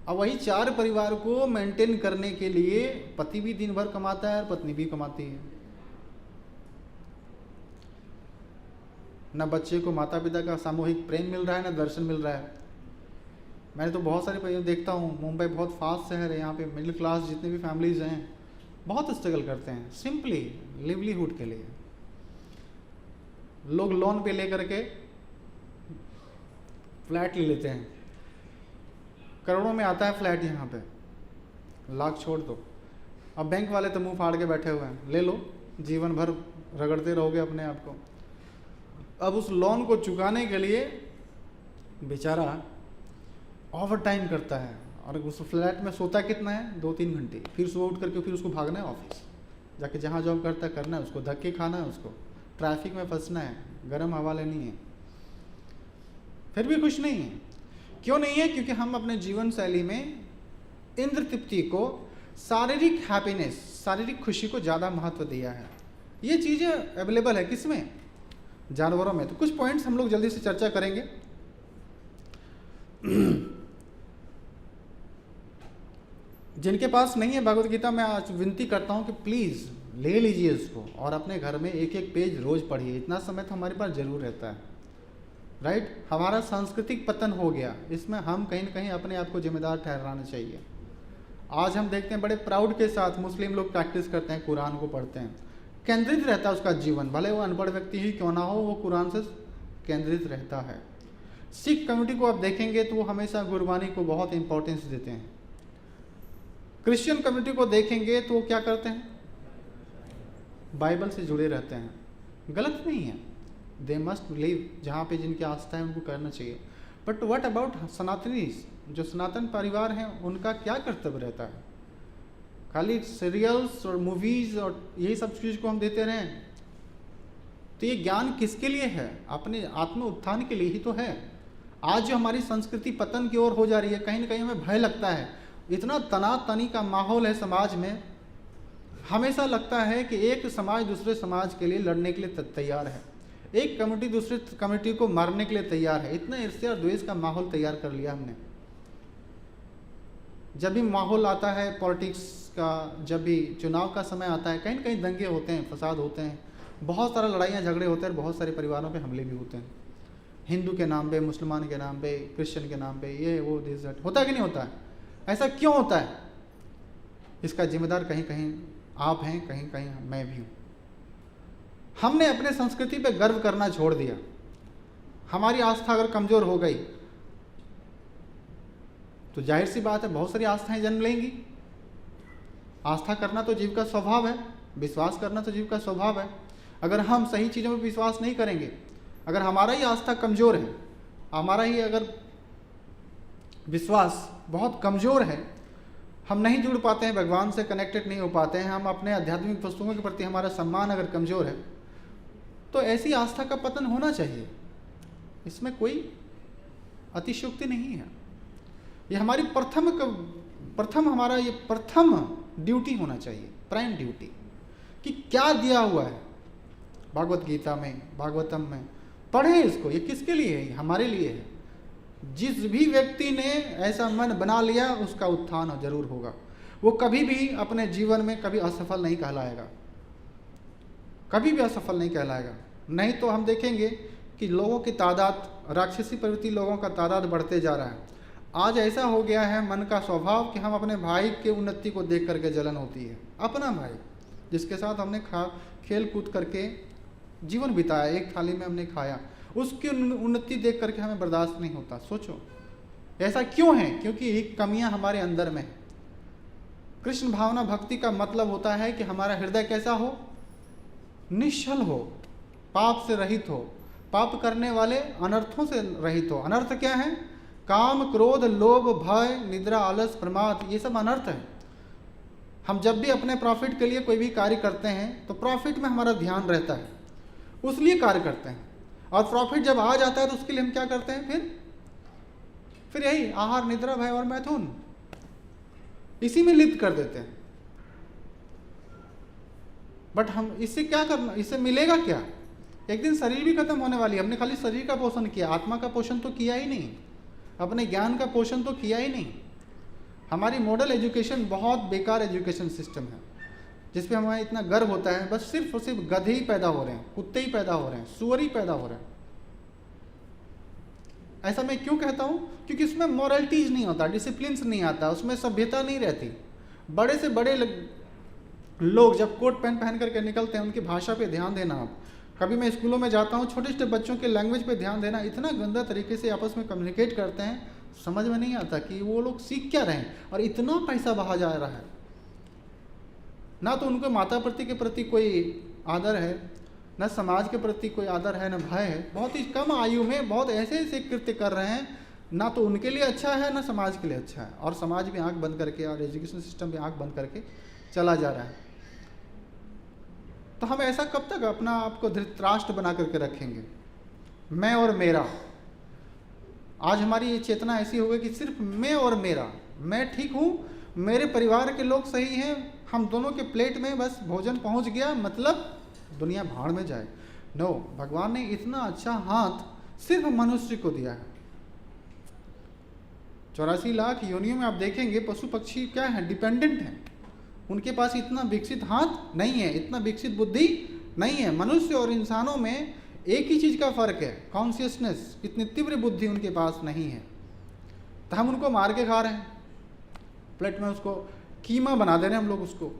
अब वही 4 परिवार को मेंटेन करने के लिए पति भी दिन भर कमाता है और पत्नी भी कमाती है। न बच्चे को माता पिता का सामूहिक प्रेम मिल रहा है, न दर्शन मिल रहा है। मैंने तो बहुत सारे परिवार देखता हूँ, मुंबई बहुत फास्ट शहर है, यहाँ पे मिडिल क्लास जितने भी फैमिलीज हैं बहुत स्ट्रगल करते हैं सिंपली लिवलीहुड के लिए। लोग लोन पे लेकर के फ्लैट ले लेते हैं, करोड़ों में आता है फ्लैट, यहाँ पे लाख छोड़ दो। अब बैंक वाले तो मुंह फाड़ के बैठे हुए हैं, ले लो, जीवन भर रगड़ते रहोगे अपने आप को। अब उस लोन को चुकाने के लिए बेचारा ओवर टाइम करता है और उस फ्लैट में सोता कितना है, 2-3 घंटे, फिर सुबह उठ करके फिर उसको भागना है ऑफिस, जाके जहाँ जॉब करता है करना है, उसको धक्के खाना है, उसको ट्रैफिक में फंसना है, गर्म हवा लेनी है, फिर भी खुश नहीं है। क्यों नहीं है? क्योंकि हम अपने जीवन शैली में इंद्र तृप्ति को, शारीरिक हैप्पीनेस, शारीरिक खुशी को ज़्यादा महत्व दिया है। ये चीज़ें अवेलेबल है किसमें? जानवरों में। तो कुछ पॉइंट्स हम लोग जल्दी से चर्चा करेंगे। जिनके पास नहीं है भगवत गीता, मैं आज विनती करता हूँ कि प्लीज़ ले लीजिए इसको और अपने घर में एक एक पेज रोज पढ़िए। इतना समय तो हमारे पास जरूर रहता है, राइट। हमारा सांस्कृतिक पतन हो गया, इसमें हम कहीं ना कहीं अपने आप को जिम्मेदार ठहराना चाहिए। आज हम देखते हैं बड़े प्राउड के साथ मुस्लिम लोग प्रैक्टिस करते हैं, कुरान को पढ़ते हैं, केंद्रित रहता है उसका जीवन, भले वो अनपढ़ व्यक्ति ही क्यों ना हो, वो कुरान से केंद्रित रहता है। सिख कम्युनिटी को आप देखेंगे तो वो हमेशा गुरबानी को बहुत इंपॉर्टेंस देते हैं। क्रिश्चियन कम्युनिटी को देखेंगे तो वो क्या करते हैं, बाइबल से जुड़े रहते हैं। गलत नहीं है, दे मस्ट बिलीव, जहाँ पे जिनकी आस्था है उनको करना चाहिए। बट व्हाट अबाउट सनातनीज, जो सनातन परिवार हैं, उनका क्या कर्तव्य रहता है? खाली सीरियल्स और मूवीज़ और यही सब चीज़ को हम देते रहें तो ये ज्ञान किसके लिए है? अपने आत्म उत्थान के लिए ही तो है। आज जो हमारी संस्कृति पतन की ओर हो जा रही है, कहीं ना कहीं हमें भय लगता है। इतना तनातनी का माहौल है समाज में, हमेशा लगता है कि एक समाज दूसरे समाज के लिए लड़ने के लिए तैयार है, एक कम्युनिटी दूसरे कम्युनिटी को मारने के लिए तैयार है। इतना ईर्ष्या और द्वेष का माहौल तैयार कर लिया हमने। जब भी माहौल आता है पॉलिटिक्स का, जब भी चुनाव का समय आता है, कहीं ना कहीं दंगे होते हैं, फसाद होते हैं, बहुत सारा लड़ाइयाँ झगड़े होते हैं, बहुत सारे परिवारों पे हमले भी होते हैं, हिंदू के नाम पे, मुसलमान के नाम पे, क्रिश्चियन के नाम पे, ये वो दिस दैट। होता है कि नहीं होता है? ऐसा क्यों होता है? इसका जिम्मेदार कहीं कहीं आप हैं, कहीं कहीं मैं भी हूँ। हमने अपने संस्कृति पे गर्व करना छोड़ दिया। हमारी आस्था अगर कमज़ोर हो गई तो जाहिर सी बात है बहुत सारी आस्थाएं जन्म लेंगी। आस्था करना तो जीव का स्वभाव है, विश्वास करना तो जीव का स्वभाव है। अगर हम सही चीज़ों में विश्वास नहीं करेंगे, अगर हमारा ही आस्था कमज़ोर है, हमारा ही अगर विश्वास बहुत कमज़ोर है, हम नहीं जुड़ पाते हैं, भगवान से कनेक्टेड नहीं हो पाते हैं, हम अपने आध्यात्मिक वस्तुओं के प्रति हमारा सम्मान अगर कमज़ोर है, तो ऐसी आस्था का पतन होना चाहिए। इसमें कोई अतिशयोक्ति नहीं है। ये हमारी हमारा ये प्रथम ड्यूटी होना चाहिए, प्राइम ड्यूटी, कि क्या दिया हुआ है भागवत गीता में, भागवतम में। पढ़े इसको, ये किसके लिए है? हमारे लिए है। जिस भी व्यक्ति ने ऐसा मन बना लिया उसका उत्थान जरूर होगा। वो कभी भी अपने जीवन में कभी असफल नहीं कहलाएगा, कभी भी असफल नहीं कहलाएगा। नहीं तो हम देखेंगे कि लोगों की तादाद, राक्षसी प्रवृत्ति लोगों का तादाद बढ़ते जा रहा है। आज ऐसा हो गया है मन का स्वभाव कि हम अपने भाई के उन्नति को देख करके जलन होती है। अपना भाई जिसके साथ हमने खेल कूद करके जीवन बिताया, एक थाली में हमने खाया, उसकी उन्नति देख करके हमें बर्दाश्त नहीं होता। सोचो ऐसा क्यों है? क्योंकि एक कमियां हमारे अंदर में। कृष्ण भावना भक्ति का मतलब होता है कि हमारा हृदय कैसा हो? निश्चल हो, पाप से रहित हो, पाप करने वाले अनर्थों से रहित हो। अनर्थ क्या है? काम, क्रोध, लोभ, भय, निद्रा, आलस, प्रमाद, ये सब अनर्थ है। हम जब भी अपने प्रॉफिट के लिए कोई भी कार्य करते हैं तो प्रॉफिट में हमारा ध्यान रहता है, उस लिए कार्य करते हैं। और प्रॉफिट जब आ जाता है तो उसके लिए हम क्या करते हैं? फिर यही आहार, निद्रा, भय और मैथुन, इसी में लिप्त कर देते हैं। बट हम इससे क्या करना? इससे मिलेगा क्या? एक दिन शरीर भी खत्म होने वाली है। हमने खाली शरीर का पोषण किया, आत्मा का पोषण तो किया ही नहीं, अपने ज्ञान का पोषण तो किया ही नहीं। हमारी मॉडल एजुकेशन बहुत बेकार एजुकेशन सिस्टम है, जिसपे हमें इतना गर्व होता है। बस सिर्फ और सिर्फ गधे ही पैदा हो रहे हैं, कुत्ते ही पैदा हो रहे हैं, सुअर ही पैदा हो रहे हैं। ऐसा मैं क्यों कहता हूँ? क्योंकि उसमें मॉरलिटीज नहीं होता, डिसिप्लिन नहीं आता, उसमें सभ्यता नहीं रहती। बड़े से बड़े लोग जब कोट पैंट पहन करके निकलते हैं, उनकी भाषा पे ध्यान देना। आप कभी मैं स्कूलों में जाता हूँ, छोटे छोटे बच्चों के लैंग्वेज पे ध्यान देना। इतना गंदा तरीके से आपस में कम्युनिकेट करते हैं, समझ में नहीं आता कि वो लोग सीख क्या रहे हैं। और इतना पैसा बहा जा रहा है, ना तो उनको माता पिता के प्रति कोई आदर है, न समाज के प्रति कोई आदर है, न भय है। बहुत ही कम आयु में बहुत ऐसे ऐसे कृत्य कर रहे हैं, ना तो उनके लिए अच्छा है ना समाज के लिए अच्छा है। और समाज भी आंख बंद करके और एजुकेशन सिस्टम भी आंख बंद करके चला जा रहा है। तो हम ऐसा कब तक अपना आपको धृतराष्ट्र बना करके रखेंगे? मैं और मेरा। आज हमारी ये चेतना ऐसी हो गई कि सिर्फ मैं और मेरा, मैं ठीक हूँ, मेरे परिवार के लोग सही हैं, हम दोनों के प्लेट में बस भोजन पहुँच गया, मतलब दुनिया भाड़ में जाए। नो, भगवान ने इतना अच्छा हाथ सिर्फ मनुष्य को दिया है। 84 लाख योनियों में आप देखेंगे पशु पक्षी क्या है? डिपेंडेंट हैं। उनके पास इतना विकसित हाथ नहीं है, इतना विकसित बुद्धि नहीं है। मनुष्य और इंसानों में एक ही चीज़ का फर्क है, कॉन्शियसनेस। इतनी तीव्र बुद्धि उनके पास नहीं है। तो हम उनको मार के खा रहे हैं, प्लेट में उसको कीमा बना दे रहे हैं हम लोग। उसको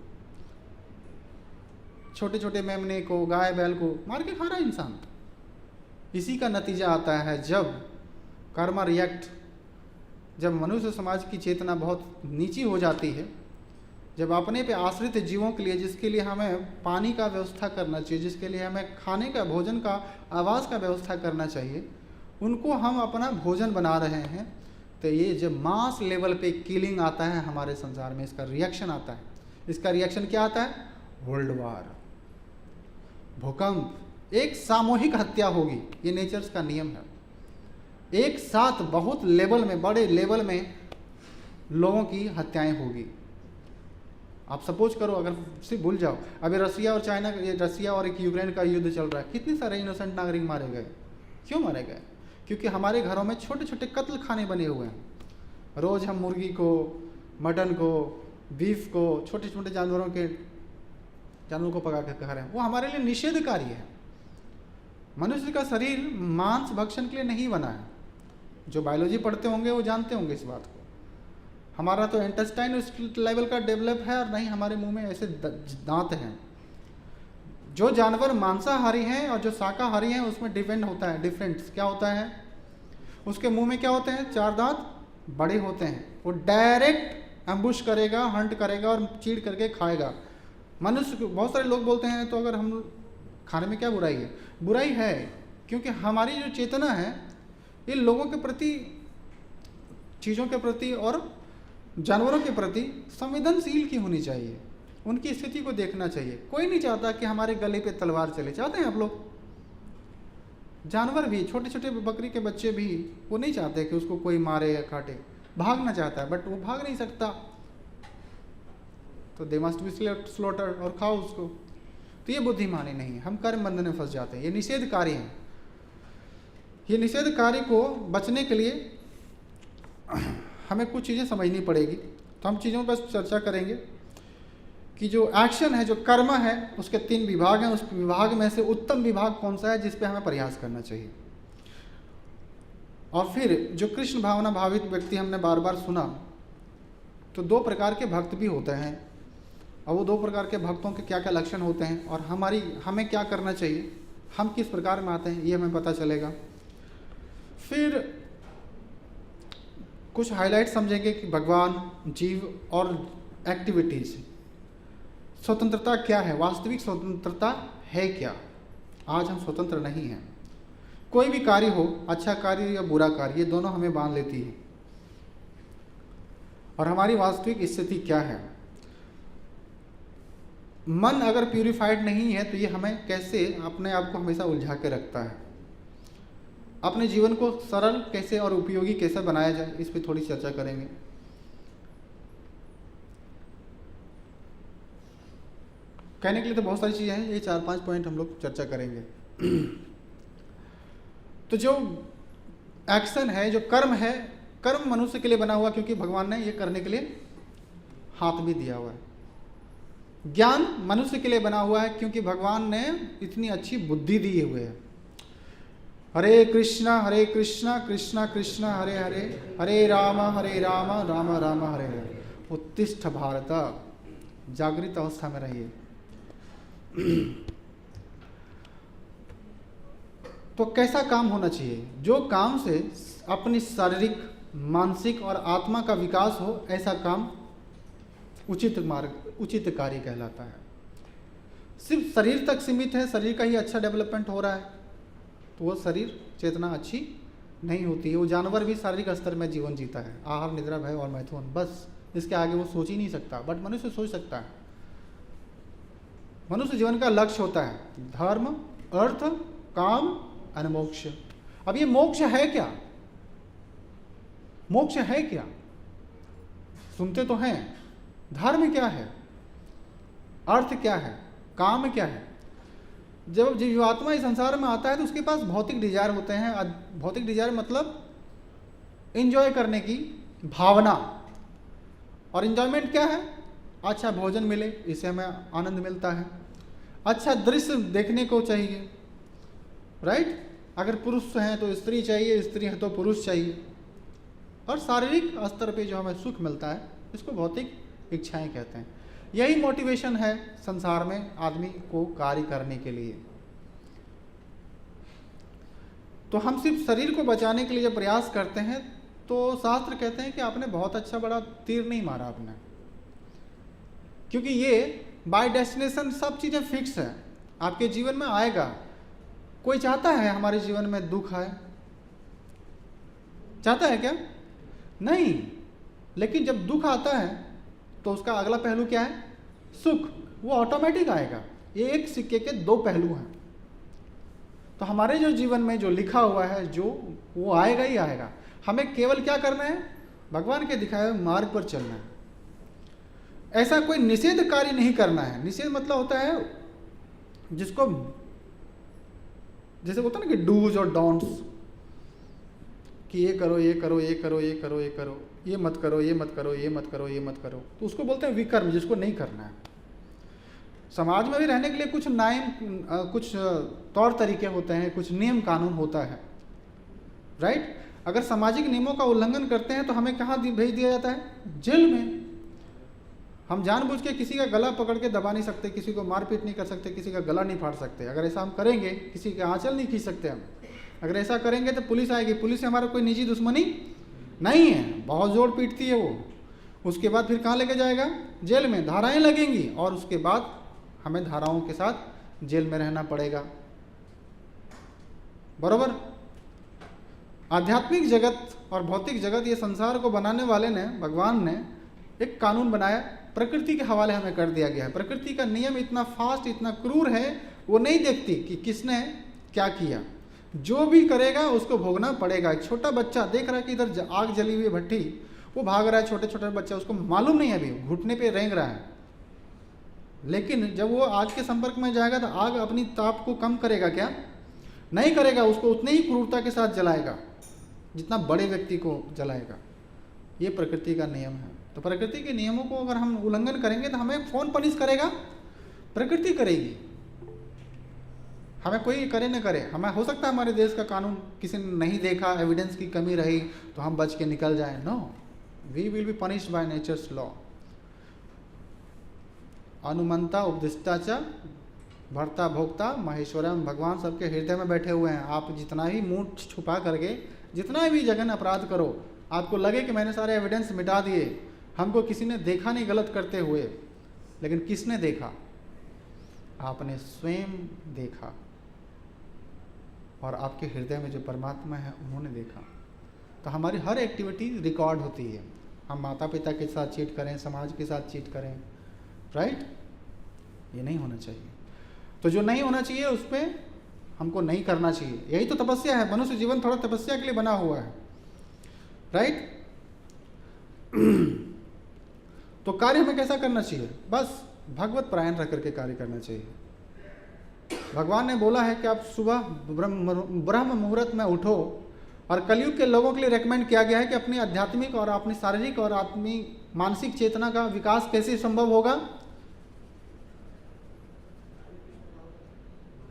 छोटे छोटे मेमने को, गाय बैल को मार के खा रहा है इंसान। इसी का नतीजा आता है जब कर्मा रिएक्ट, जब मनुष्य समाज की चेतना बहुत नीची हो जाती है, जब अपने पे आश्रित जीवों के लिए, जिसके लिए हमें पानी का व्यवस्था करना चाहिए, जिसके लिए हमें खाने का, भोजन का, आवास का व्यवस्था करना चाहिए, उनको हम अपना भोजन बना रहे हैं। तो ये जब मास लेवल पे किलिंग आता है हमारे संसार में, इसका रिएक्शन आता है। इसका रिएक्शन क्या आता है? वर्ल्ड वार, भूकंप, एक सामूहिक हत्या होगी। ये नेचर्स का नियम है। एक साथ बहुत लेवल में, बड़े लेवल में लोगों की हत्याएं होगी। आप सपोज करो, अगर सिर्फ भूल जाओ, अभी रसिया और चाइना, रसिया और एक यूक्रेन का युद्ध चल रहा है, कितने सारे इनोसेंट नागरिक मारे गए। क्यों मारे गए? क्योंकि हमारे घरों में छोटे छोटे कत्ल खाने बने हुए हैं। रोज़ हम मुर्गी को, मटन को, बीफ को, छोटे छोटे जानवरों को पका कर खा रहे हैं। वो हमारे लिए निषेधकारी है। मनुष्य का शरीर मांस भक्षण के लिए नहीं बना है। जो बायोलॉजी पढ़ते होंगे वो जानते होंगे इस बात को। हमारा तो इंटेस्टाइन उस लेवल का डेवलप है, और नहीं हमारे मुंह में ऐसे दांत हैं। जो जानवर मांसाहारी हैं और जो शाकाहारी हैं उसमें डिपेंड होता है, डिफरेंस क्या होता है? उसके मुंह में क्या होते हैं? 4 दांत बड़े होते हैं। वो डायरेक्ट एम्बुश करेगा, हंट करेगा और चीड़ करके खाएगा। मनुष्य को, बहुत सारे लोग बोलते हैं तो अगर हम खाने में क्या बुराई है? बुराई है क्योंकि हमारी जो चेतना है ये लोगों के प्रति, चीज़ों के प्रति और जानवरों के प्रति संवेदनशील की होनी चाहिए, उनकी स्थिति को देखना चाहिए। कोई नहीं चाहता कि हमारे गले पे तलवार चले, चाहते हैं आप लोग? जानवर भी, छोटे छोटे बकरी के बच्चे भी, वो नहीं चाहते कि उसको कोई मारे या काटे। भागना चाहता है बट वो भाग नहीं सकता, तो दे मस्ट बी स्लॉटर, और खाओ उसको। तो ये बुद्धिमानी नहीं है, हम कर्म बंधन में फंस जाते हैं। ये निषेध कार्य है। ये निषेध कार्य को बचने के लिए हमें कुछ चीज़ें समझनी पड़ेगी। तो हम चीज़ों पर चर्चा करेंगे कि जो एक्शन है, जो कर्म है, उसके 3 विभाग हैं। उस विभाग में से उत्तम विभाग कौन सा है जिस पे हमें प्रयास करना चाहिए। और फिर जो कृष्ण भावना भावित व्यक्ति हमने बार बार सुना, तो 2 प्रकार के भक्त भी होते हैं, और वो 2 प्रकार के भक्तों के क्या क्या लक्षण होते हैं, और हमें क्या करना चाहिए, हम किस प्रकार में आते हैं, ये हमें पता चलेगा। फिर कुछ हाइलाइट समझेंगे कि भगवान, जीव और एक्टिविटीज़, स्वतंत्रता क्या है, वास्तविक स्वतंत्रता है क्या। आज हम स्वतंत्र नहीं हैं। कोई भी कार्य हो, अच्छा कार्य या बुरा कार्य, ये दोनों हमें बांध लेती है। और हमारी वास्तविक स्थिति क्या है। मन अगर प्यूरिफाइड नहीं है तो ये हमें कैसे, अपने आप को हमेशा उलझा के रखता है। अपने जीवन को सरल कैसे और उपयोगी कैसे बनाया जाए, इस पे थोड़ी चर्चा करेंगे। कहने के लिए तो बहुत सारी चीज़ें हैं, ये 4-5 पॉइंट हम लोग चर्चा करेंगे। तो जो एक्शन है, जो कर्म है, कर्म मनुष्य के लिए बना हुआ, क्योंकि भगवान ने ये करने के लिए हाथ भी दिया हुआ है। ज्ञान मनुष्य के लिए बना हुआ है, क्योंकि भगवान ने इतनी अच्छी बुद्धि दी हुई है। हरे कृष्णा कृष्णा कृष्णा हरे हरे, हरे राम राम राम हरे हरे। उत्तिष्ठ भारत, जागृत अवस्था में रहिए। तो कैसा काम होना चाहिए? जो काम से अपनी शारीरिक, मानसिक और आत्मा का विकास हो, ऐसा काम उचित मार्ग, उचित कार्य कहलाता है। सिर्फ शरीर तक सीमित है, शरीर का ही अच्छा डेवलपमेंट हो रहा है, तो वो शरीर चेतना अच्छी नहीं होती है। वो जानवर भी शारीरिक स्तर में जीवन जीता है, आहार, निद्रा, भय और मैथुन, बस इसके आगे वो सोच ही नहीं सकता। बट मनुष्य सोच सकता है। मनुष्य जीवन का लक्ष्य होता है धर्म, अर्थ, काम और मोक्ष। अब ये मोक्ष है क्या? मोक्ष है क्या? सुनते तो हैं। धर्म क्या है? अर्थ क्या है? काम क्या है? जब जीवात्मा इस संसार में आता है तो उसके पास भौतिक डिजायर होते हैं। भौतिक डिजायर मतलब एंजॉय करने की भावना। और एंजॉयमेंट क्या है? अच्छा भोजन मिले, इससे हमें आनंद मिलता है। अच्छा दृश्य देखने को चाहिए, राइट? अगर पुरुष हैं तो स्त्री चाहिए, स्त्री है तो पुरुष चाहिए। और शारीरिक स्तर पे जो हमें सुख मिलता है, इसको भौतिक इच्छाएं कहते हैं। यही मोटिवेशन है संसार में आदमी को कार्य करने के लिए। तो हम सिर्फ शरीर को बचाने के लिए जब प्रयास करते हैं, तो शास्त्र कहते हैं कि आपने बहुत अच्छा बड़ा तीर नहीं मारा आपने, क्योंकि ये बाय डेस्टिनेशन सब चीज़ें फिक्स है, आपके जीवन में आएगा। कोई चाहता है हमारे जीवन में दुख आए? चाहता है क्या? नहीं। लेकिन जब दुख आता है तो उसका अगला पहलू क्या है? सुख। वो ऑटोमेटिक आएगा। ये एक सिक्के के 2 पहलू हैं। तो हमारे जो जीवन में जो लिखा हुआ है, जो वो आएगा ही आएगा। हमें केवल क्या करना है? भगवान के दिखाए हुए मार्ग पर चलना है। ऐसा कोई निषेध कार्य नहीं करना है। निषेध मतलब होता है जिसको, जैसे होता है ना कि डूज और डोंट्स, कि ये करो, ये करो, ये करो, ये करो, ये करो, ये मत करो, ये मत करो, ये मत करो, ये मत करो, तो उसको बोलते हैं विकर्म, जिसको नहीं करना है। समाज में भी रहने के लिए कुछ कुछ तौर तरीके होते हैं, कुछ नियम कानून होता है, राइट? अगर सामाजिक नियमों का उल्लंघन करते हैं तो हमें कहाँ भेज दिया जाता है? जेल में। हम जानबूझ के किसी का गला पकड़ के दबा नहीं सकते, किसी को मारपीट नहीं कर सकते, किसी का गला नहीं फाड़ सकते। अगर ऐसा हम करेंगे, किसी का आंचल नहीं खींच सकते हम। अगर ऐसा करेंगे तो पुलिस आएगी। पुलिस से हमारा कोई निजी दुश्मनी नहीं है, बहुत जोर पीटती है वो। उसके बाद फिर कहाँ लेके जाएगा? जेल में। धाराएं लगेंगी और उसके बाद हमें धाराओं के साथ जेल में रहना पड़ेगा, बरोबर? आध्यात्मिक जगत और भौतिक जगत, ये संसार को बनाने वाले ने, भगवान ने एक कानून बनाया, प्रकृति के हवाले हमें कर दिया गया है। प्रकृति का नियम इतना फास्ट, इतना क्रूर है, वो नहीं देखती कि किसने क्या किया, जो भी करेगा उसको भोगना पड़ेगा। एक छोटा बच्चा देख रहा है कि इधर आग जली हुई है भट्टी, वो भाग रहा है, छोटे छोटे बच्चा, उसको मालूम नहीं है, अभी घुटने पे रेंग रहा है, लेकिन जब वो आग के संपर्क में जाएगा तो आग अपनी ताप को कम करेगा क्या? नहीं करेगा, उसको उतनी ही क्रूरता के साथ जलाएगा जितना बड़े व्यक्ति को जलाएगा। ये प्रकृति का नियम है। तो प्रकृति के नियमों को अगर हम उल्लंघन करेंगे तो हमें कौन पनिश करेगा? प्रकृति करेगी। हमें कोई करे न करे, हमें हो सकता है हमारे देश का कानून किसी ने नहीं देखा, एविडेंस की कमी रही तो हम बच के निकल जाए। No, we will be punished by nature's law. अनुमंता उपदिष्टा च भर्ता भोक्ता महेश्वरम, भगवान सबके हृदय में बैठे हुए हैं। आप जितना भी मुंह छुपा करके जितना भी जघन अपराध करो, आपको लगे कि मैंने सारे एविडेंस मिटा दिए, हमको किसी ने देखा नहीं गलत करते हुए, लेकिन किसने देखा? आपने स्वयं देखा, और आपके हृदय में जो परमात्मा है उन्होंने देखा। तो हमारी हर एक्टिविटी रिकॉर्ड होती है। हम माता पिता के साथ चीट करें, समाज के साथ चीट करें, राइट? ये नहीं होना चाहिए। तो जो नहीं होना चाहिए उस पर हमको नहीं करना चाहिए। यही तो तपस्या है। मनुष्य जीवन थोड़ा तपस्या के लिए बना हुआ है, राइट? तो कार्य हमें कैसा करना चाहिए? बस भगवत परायण रह करके कार्य करना चाहिए। भगवान ने बोला है कि आप सुबह ब्रह्म मुहूर्त में उठो, और कलयुग के लोगों के लिए रेकमेंड किया गया है कि अपनी आध्यात्मिक और अपनी शारीरिक और अपनी मानसिक चेतना का विकास कैसे संभव होगा?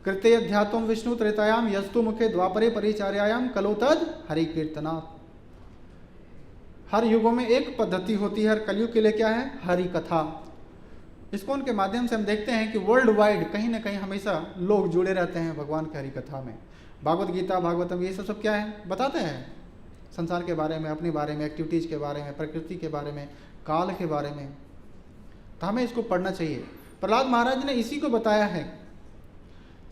कृत्य अध्यात्म विष्णु त्रेतायाम यस्तु मुखे द्वापरे परिचार्यायाम कलो तद हरि कीर्तनात्। हर युगों में एक पद्धति होती है, हर कलयुग के लिए क्या है? हरि कथा। इसको उनके माध्यम से हम देखते हैं कि वर्ल्ड वाइड कहीं ना कहीं हमेशा लोग जुड़े रहते हैं भगवान की हरि कथा में। भागवत गीता, भागवतम, ये सब क्या है? बताते हैं संसार के बारे में, अपने बारे में, एक्टिविटीज़ के बारे में, प्रकृति के बारे में, काल के बारे में। तो हमें इसको पढ़ना चाहिए। प्रहलाद महाराज ने इसी को बताया है,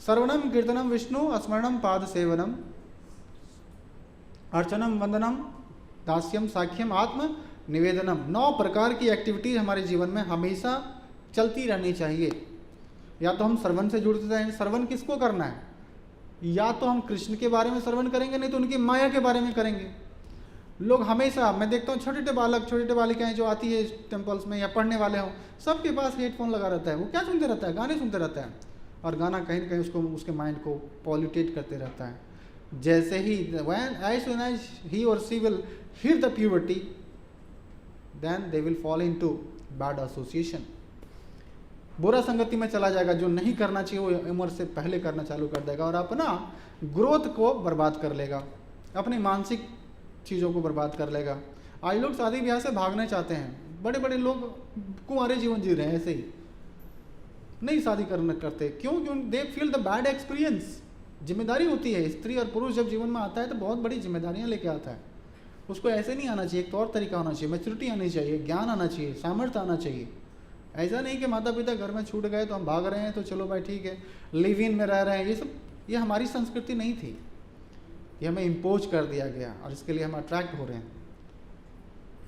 सर्वणम कीर्तनम विष्णु स्मरणम पाद सेवनम अर्चनम वंदनम दास्यम साख्यम आत्म निवेदनम। 9 प्रकार की एक्टिविटीज हमारे जीवन में हमेशा चलती रहनी चाहिए। या तो हम श्रवण से जुड़ते रहें। श्रवण किसको करना है? या तो हम कृष्ण के बारे में श्रवण करेंगे, नहीं तो उनकी माया के बारे में करेंगे। लोग हमेशा, मैं देखता हूँ छोटे छोटे बालक, छोटे छोटे बालिकाएं जो आती है टेम्पल्स में या पढ़ने वाले हों, सबके पास हेडफोन लगा रहता है। वो क्या सुनते रहता है? गाने सुनते रहता है, और गाना कहीं ना कहीं उसको, उसके माइंड को पॉल्यूटेट करते रहता है। जैसे ही as soon as he or she will hit the puberty, then they will fall into bad association। बुरा संगति में चला जाएगा। जो नहीं करना चाहिए वो उम्र से पहले करना चालू कर देगा, और अपना ग्रोथ को बर्बाद कर लेगा, अपनी मानसिक चीज़ों को बर्बाद कर लेगा। आज लोग शादी ब्याह से भागना चाहते हैं। बड़े बड़े लोग कुंवारे जीवन जी रहे हैं, ऐसे ही नहीं शादी करना करते। क्यों? They feel the bad experience. जिम्मेदारी होती है। स्त्री और पुरुष जब जीवन में आता है तो बहुत बड़ी जिम्मेदारियां लेके आता है। उसको ऐसे नहीं आना चाहिए, एक तौर तरीका होना चाहिए, मैच्योरिटी आनी चाहिए, ज्ञान आना चाहिए, सामर्थ्य आना चाहिए। ऐसा नहीं कि माता पिता घर में छूट गए तो हम भाग रहे हैं तो चलो भाई ठीक है, लिव इन में रह रहे हैं। ये सब, ये हमारी संस्कृति नहीं थी, ये हमें इम्पोज कर दिया गया, और इसके लिए हम अट्रैक्ट हो रहे हैं।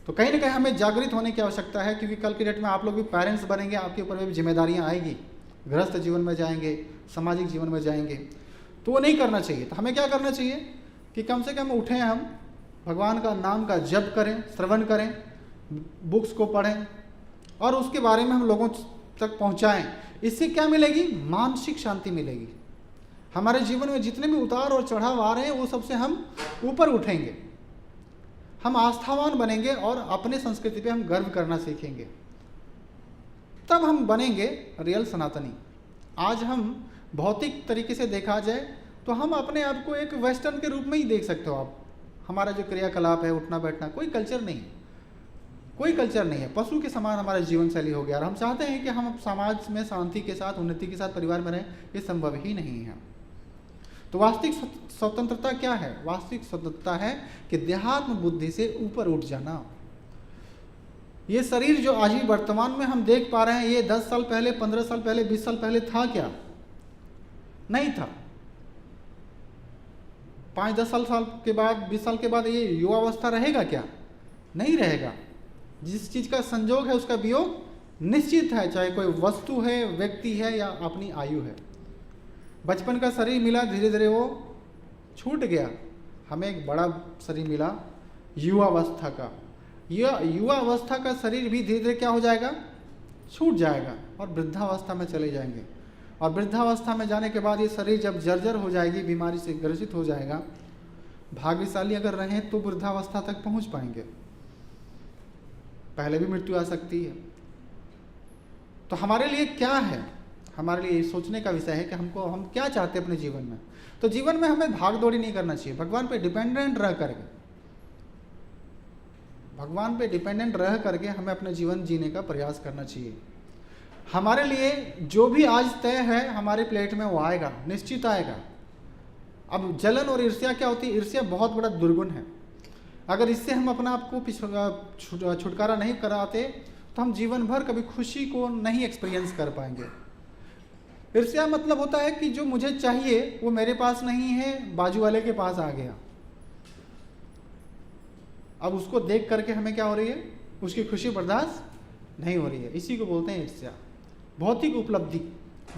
तो कहीं ना कहीं हमें जागृत होने की आवश्यकता है, क्योंकि कल की डेट में आप लोग भी पेरेंट्स बनेंगे, आपके ऊपर भी जिम्मेदारियां आएगी, गृहस्थ जीवन में जाएंगे, सामाजिक जीवन में जाएंगे। तो वो नहीं करना चाहिए। तो हमें क्या करना चाहिए कि कम से कम उठें, हम भगवान का नाम का जप करें, श्रवण करें, बुक्स को पढ़ें, और उसके बारे में हम लोगों तक पहुंचाएं। इससे क्या मिलेगी? मानसिक शांति मिलेगी। हमारे जीवन में जितने भी उतार और चढ़ाव आ रहे हैं वो सबसे हम ऊपर उठेंगे, हम आस्थावान बनेंगे, और अपने संस्कृति पे हम गर्व करना सीखेंगे। तब हम बनेंगे रियल सनातनी। आज हम भौतिक तरीके से देखा जाए तो हम अपने आप को एक वेस्टर्न के रूप में ही देख सकते हो आप। हमारा जो क्रियाकलाप है, उठना बैठना, कोई कल्चर नहीं, कोई कल्चर नहीं है। पशु के समान हमारा जीवन शैली हो गया, और हम चाहते हैं कि हम समाज में शांति के साथ, उन्नति के साथ परिवार में रहें। ये संभव ही नहीं है। तो वास्तविक स्वतंत्रता क्या है? वास्तविक स्वतंत्रता है कि देहात्म बुद्धि से ऊपर उठ जाना। ये शरीर जो आज ही वर्तमान में हम देख पा रहे हैं, ये 10 साल पहले, 15 साल पहले, 20 साल पहले था क्या? नहीं था। 5-10 साल के बाद, 20 साल के बाद ये युवावस्था रहेगा क्या? नहीं रहेगा। जिस चीज़ का संजोग है उसका वियोग निश्चित है, चाहे कोई वस्तु है, व्यक्ति है या अपनी आयु है। बचपन का शरीर मिला, धीरे धीरे वो छूट गया, हमें एक बड़ा शरीर मिला युवावस्था का। यह युवावस्था का शरीर भी धीरे धीरे क्या हो जाएगा, छूट जाएगा और वृद्धावस्था में चले जाएंगे। और वृद्धावस्था में जाने के बाद ये शरीर जब जर्जर हो जाएगी, बीमारी से ग्रसित हो जाएगा, भाग्यशाली अगर रहें तो वृद्धावस्था तक पहुंच पाएंगे, पहले भी मृत्यु आ सकती है। तो हमारे लिए क्या है, हमारे लिए सोचने का विषय है कि हम क्या चाहते हैं अपने जीवन में। तो जीवन में हमें भाग दौड़ी नहीं करना चाहिए, भगवान पे डिपेंडेंट रह करके, भगवान पे डिपेंडेंट रह करके हमें अपने जीवन जीने का प्रयास करना चाहिए। हमारे लिए जो भी आज तय है हमारे प्लेट में वो आएगा, निश्चित आएगा। अब जलन और ईर्ष्या क्या होती है, ईर्ष्या बहुत बड़ा दुर्गुण है। अगर इससे हम अपना आप को छुटकारा नहीं कराते तो हम जीवन भर कभी खुशी को नहीं एक्सपीरियंस कर पाएंगे। ईर्ष्या मतलब होता है कि जो मुझे चाहिए वो मेरे पास नहीं है, बाजू वाले के पास आ गया। अब उसको देख करके हमें क्या हो रही है, उसकी खुशी बर्दाश्त नहीं हो रही है। इसी को बोलते हैं ईर्ष्या, भौतिक उपलब्धि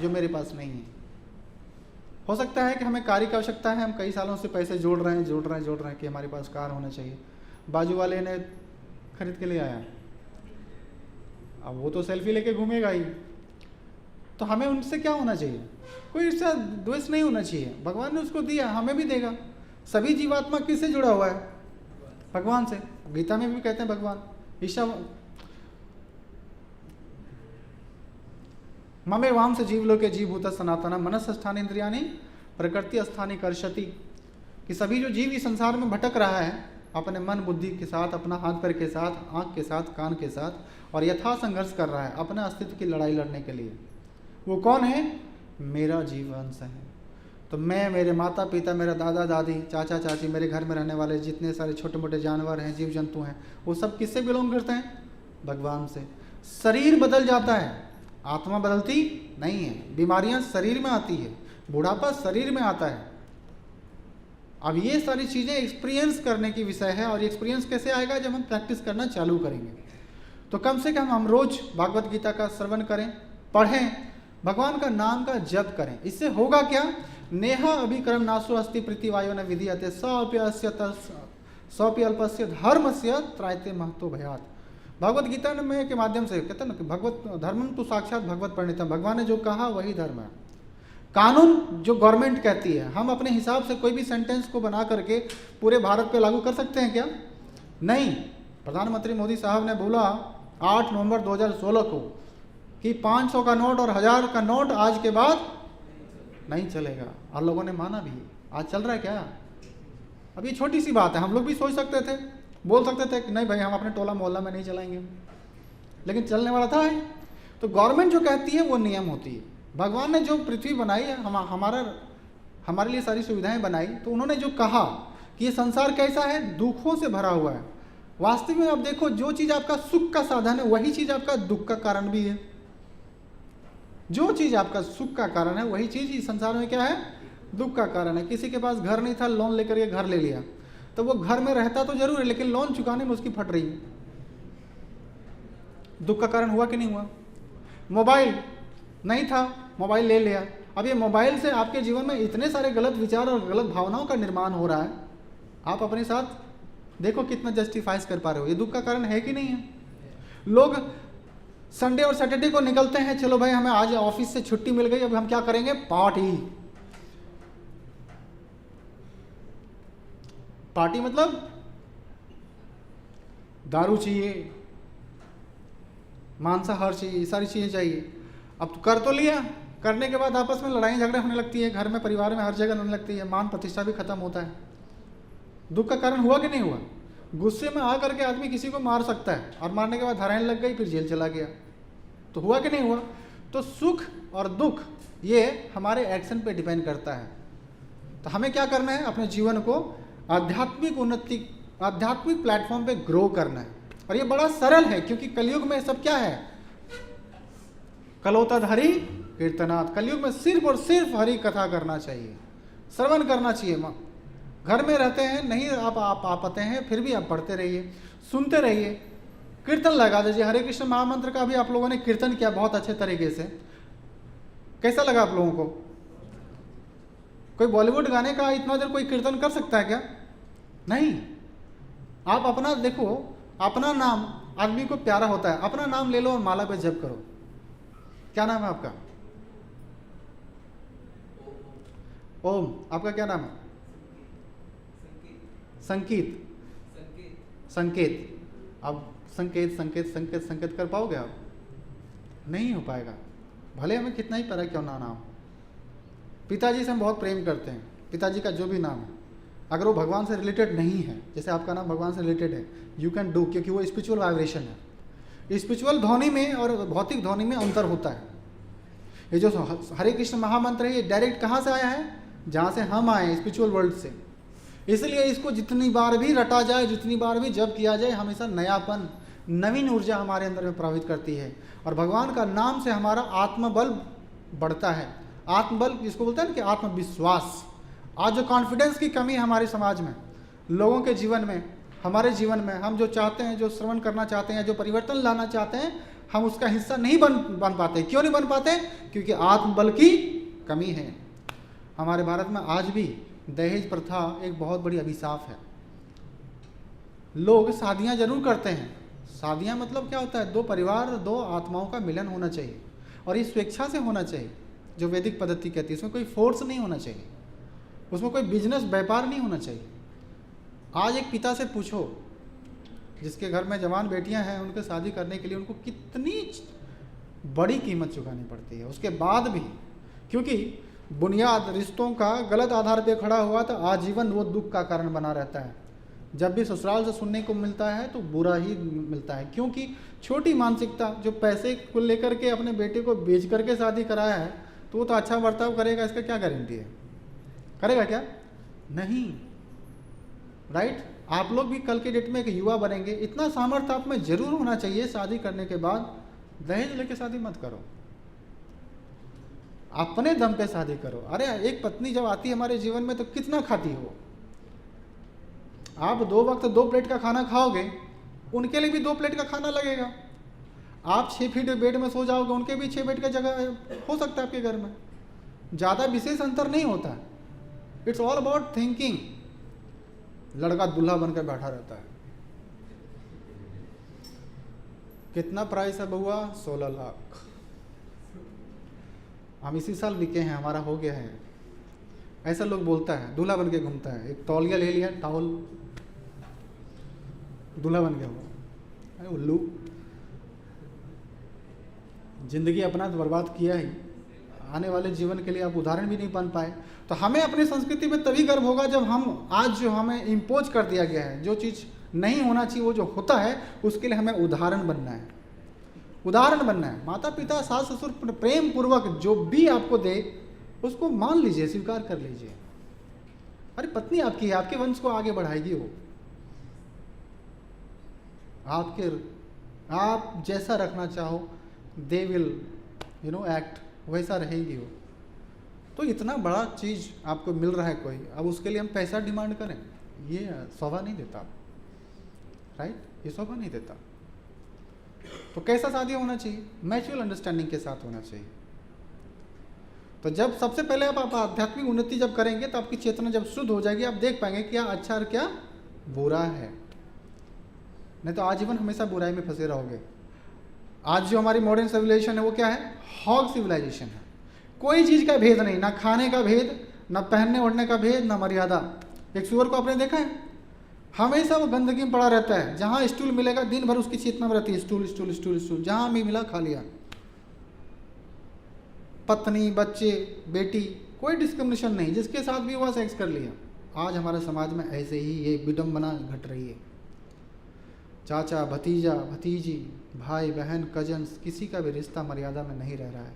जो मेरे पास नहीं है। हो सकता है कि हमें कार की आवश्यकता है, हम कई सालों से पैसे जोड़ रहे हैं कि हमारे पास कार होना चाहिए, बाजू वाले ने खरीद के ले आया, अब वो तो सेल्फी लेके घूमेगा ही। तो हमें उनसे क्या होना चाहिए, कोई ईर्ष्या द्वेष नहीं होना चाहिए। भगवान ने उसको दिया, हमें भी देगा। सभी जीवात्मा किससे जुड़ा हुआ है, भगवान से। गीता में भी कहते हैं भगवान ईशा ममे वाम से जीवलोके जीवभूत सनातन मनस स्थान इंद्रियानि प्रकृति स्थानी कर्षति, कि सभी जो जीव इस संसार में भटक रहा है अपने मन बुद्धि के साथ, अपना हाथ पैर के साथ, आँख के साथ, कान के साथ, और यथा संघर्ष कर रहा है अपने अस्तित्व की लड़ाई लड़ने के लिए, वो कौन है, मेरा जीव अंश है। तो मैं, मेरे माता पिता, मेरा दादा दादी, चाचा चाची, मेरे घर में रहने वाले जितने सारे छोटे मोटे जानवर हैं, जीव जंतु हैं, वो सब किससे बिलोंग करते हैं, भगवान से। शरीर बदल जाता है, आत्मा बदलती नहीं है। बीमारियां शरीर में आती है, बुढ़ापा शरीर में आता है। अब ये सारी चीज़ें एक्सपीरियंस करने की विषय है, और एक्सपीरियंस कैसे आएगा, जब हम प्रैक्टिस करना चालू करेंगे। तो कम से कम हम रोज भागवत गीता का श्रवण करें, पढ़ें, भगवान का नाम का जप करें। इससे होगा क्या, नेहा अभिकरण नाशो अस्ति प्रीतिवायो न विधीयते सौप्य अल्पस्य धर्मस्य त्रायते महतो भयात। भगवत गीता में के माध्यम से कहते हैं ना कि भगवत धर्म तो साक्षात भगवत प्रणीतम, भगवान ने जो कहा वही धर्म है। कानून जो गवर्नमेंट कहती है, हम अपने हिसाब से कोई भी सेंटेंस को बना करके पूरे भारत पे लागू कर सकते हैं क्या, नहीं। प्रधानमंत्री मोदी साहब ने बोला 8 नवंबर 2016 को कि 500 का नोट और 1000 का नोट आज के बाद नहीं चलेगा, और लोगों ने माना भी। आज चल रहा है क्या, अब ये छोटी सी बात है, हम लोग भी सोच सकते थे, बोल सकते थे कि नहीं भाई हम अपने टोला मोहल्ला में नहीं चलाएंगे, लेकिन चलने वाला था। तो गवर्नमेंट जो कहती है वो नियम होती है। भगवान ने जो पृथ्वी बनाई है, हमारे लिए सारी सुविधाएं बनाई, तो उन्होंने जो कहा कि ये संसार कैसा है, दुखों से भरा हुआ है। वास्तविक में आप देखो, जो चीज़ आपका सुख का साधन है वही चीज़ आपका दुख का कारण भी है। जो चीज़ आपका सुख का कारण है वही चीज़ इस संसार में क्या है, दुख का कारण है। किसी के पास घर नहीं था, लोन लेकर के घर ले लिया, तो वो घर में रहता तो जरूर है, लेकिन लोन चुकाने में उसकी फट रही है, दुख का कारण हुआ कि नहीं हुआ। मोबाइल नहीं था, मोबाइल ले लिया, अब ये मोबाइल से आपके जीवन में इतने सारे गलत विचार और गलत भावनाओं का निर्माण हो रहा है, आप अपने साथ देखो कितना जस्टिफाइज कर पा रहे हो, ये दुख का कारण है कि नहीं है। लोग संडे और सैटरडे को निकलते हैं, चलो भाई हमें आज ऑफिस से छुट्टी मिल गई, अब हम क्या करेंगे, पार्टी। पार्टी मतलब दारू चाहिए, मांसाहार चाहिए, ये सारी चीजें चाहिए। अब तो कर तो लिया, करने के बाद आपस में लड़ाई झगड़े होने लगती है, घर में, परिवार में, हर जगह होने लगती है, मान प्रतिष्ठा भी खत्म होता है। दुख का कारण हुआ कि नहीं हुआ। गुस्से में आकर के आदमी किसी को मार सकता है, और मारने के बाद धराएं लग गई, फिर जेल चला गया, तो हुआ कि नहीं हुआ। तो सुख और दुख ये हमारे एक्शन पे डिपेंड करता है। तो हमें क्या करना है, अपने जीवन को आध्यात्मिक उन्नति, आध्यात्मिक प्लेटफॉर्म पे ग्रो करना है। और ये बड़ा सरल है, क्योंकि कलयुग में सब क्या है, कलोतद हरि कीर्तनाथ। कलयुग में सिर्फ और सिर्फ हरि कथा करना चाहिए, श्रवण करना चाहिए। घर में रहते हैं, नहीं आप पाते हैं, फिर भी आप पढ़ते रहिए, सुनते रहिए, कीर्तन लगा दीजिए। हरे कृष्ण महामंत्र का भी आप लोगों ने कीर्तन किया बहुत अच्छे तरीके से, कैसा लगा आप लोगों को? कोई बॉलीवुड गाने का इतना देर कोई कीर्तन कर सकता है क्या? नहीं। आप अपना देखो, अपना नाम आदमी को प्यारा होता है, अपना नाम ले लो और माला पे जप करो। क्या नाम है आपका? ओम। आपका क्या नाम है? संकेत। संकेत। अब संकेत संकेत संकेत संकेत कर पाओगे आप? नहीं हो पाएगा, भले हमें कितना ही प्यारा क्यों ना नाम। पिताजी से हम बहुत प्रेम करते हैं, पिताजी का जो भी नाम है, अगर वो भगवान से रिलेटेड नहीं है, जैसे आपका नाम भगवान से रिलेटेड है, यू कैन डू, क्योंकि वो स्पिरिचुअल वाइब्रेशन है। स्पिरिचुअल ध्वनि में और भौतिक ध्वनि में अंतर होता है। ये जो हरे कृष्ण महामंत्र है, ये डायरेक्ट कहाँ से आया है? जहाँ से हम आए हैं, स्पिरिचुअल वर्ल्ड से। इसलिए इसको जितनी बार भी रटा जाए, जितनी बार भी जप किया जाए, हमेशा नयापन, नवीन ऊर्जा हमारे अंदर में प्रभावित करती है। और भगवान का नाम से हमारा आत्मबल बढ़ता है। आत्मबल जिसको बोलते हैं ना कि आत्मविश्वास। आज जो कॉन्फिडेंस की कमी है हमारे समाज में, लोगों के जीवन में, हमारे जीवन में, हम जो चाहते हैं, जो श्रवण करना चाहते हैं, जो परिवर्तन लाना चाहते हैं, हम उसका हिस्सा नहीं बन पाते। क्यों नहीं बन पाते? क्योंकि आत्मबल की कमी है। हमारे भारत में आज भी दहेज प्रथा एक बहुत बड़ी अभिशाप है। लोग शादियां जरूर करते हैं, शादियां मतलब क्या होता है? दो परिवार, दो आत्माओं का मिलन होना चाहिए, और ये स्वेच्छा से होना चाहिए, जो वैदिक पद्धति कहती है। उसमें कोई फोर्स नहीं होना चाहिए, उसमें कोई बिजनेस व्यापार नहीं होना चाहिए। आज एक पिता से पूछो जिसके घर में जवान बेटियां हैं, उनके शादी करने के लिए उनको कितनी बड़ी कीमत चुकानी पड़ती है। उसके बाद भी, क्योंकि बुनियाद रिश्तों का गलत आधार पे खड़ा हुआ तो आजीवन वो दुख का कारण बना रहता है। जब भी ससुराल से सुनने को मिलता है तो बुरा ही मिलता है, क्योंकि छोटी मानसिकता, जो पैसे को लेकर के अपने बेटे को बेच करके शादी कराया है, तो वो तो अच्छा बर्ताव करेगा, इसका क्या गारंटी है? करेगा क्या? नहीं। राइट? आप लोग भी कल के डेट में एक युवा बनेंगे, इतना सामर्थ्य आप में जरूर होना चाहिए, शादी करने के बाद दहेज लेके शादी मत करो, अपने दम पे शादी करो। अरे एक पत्नी जब आती है हमारे जीवन में तो कितना खाती हो आप? 2 वक्त 2 प्लेट का खाना खाओगे, उनके लिए भी 2 प्लेट का खाना लगेगा। आप 6 फीट बेड में सो जाओगे, उनके भी 6 बेड का जगह हो सकता है आपके घर में। ज़्यादा विशेष अंतर नहीं होता। It's all about thinking. लड़का दूल्हा बनकर बैठा रहता है। कितना प्राइस है बउआ? 16 लाख। हम इसी साल बिके हैं, हमारा हो गया है, ऐसा लोग बोलता है। दूल्हा बन के घूमता है, एक तौलिया ले लिया, टॉवल, दूल्हा बन गया हुआ। अरे उल्लू, जिंदगी अपना तो बर्बाद किया ही, आने वाले जीवन के लिए आप उदाहरण भी नहीं बन पाए। तो हमें अपनी संस्कृति में तभी गर्व होगा जब हम, आज जो हमें इम्पोज कर दिया गया है, जो चीज़ नहीं होना चाहिए वो जो होता है, उसके लिए हमें उदाहरण बनना है। उदाहरण बनना है। माता पिता सास ससुर प्रेम पूर्वक जो भी आपको दे उसको मान लीजिए, स्वीकार कर लीजिए। अरे पत्नी आपकी है, आपके वंश को आगे बढ़ाएगी वो। आप जैसा रखना चाहो दे विल एक्ट, वैसा रहेगी वो। तो इतना बड़ा चीज़ आपको मिल रहा है कोई, अब उसके लिए हम पैसा डिमांड करें, ये शोभा नहीं देता। राइट? ये शोभा नहीं देता। तो कैसा शादी होना चाहिए? म्यूचुअल अंडरस्टैंडिंग के साथ होना चाहिए। तो जब सबसे पहले आप आध्यात्मिक उन्नति जब करेंगे तो आपकी चेतना जब शुद्ध हो जाएगी, आप देख पाएंगे क्या अच्छा और क्या बुरा है। नहीं तो आजीवन हमेशा बुराई में फंसे रहोगे। आज जो हमारी मॉडर्न सिविलाइजेशन है वो क्या है? हॉग सिविलाइजेशन है। कोई चीज़ का भेद नहीं, ना खाने का भेद, ना पहनने ओढ़ने का भेद, ना मर्यादा। एक सुअर को आपने देखा है? हमेशा वो गंदगी में पड़ा रहता है। जहाँ स्टूल मिलेगा दिन भर उसकी चेतना में रहती है, स्टूल स्टूल स्टूल स्टूल, जहाँ भी मिला खा लिया। पत्नी, बच्चे, बेटी, कोई डिस्क्रिमिनेशन नहीं, जिसके साथ भी हुआ सेक्स कर लिया। आज हमारे समाज में ऐसे ही ये विडम्बना घट रही है। चाचा, भतीजा, भतीजी, भाई बहन, कजन्स, किसी का भी रिश्ता मर्यादा में नहीं रह रहा है।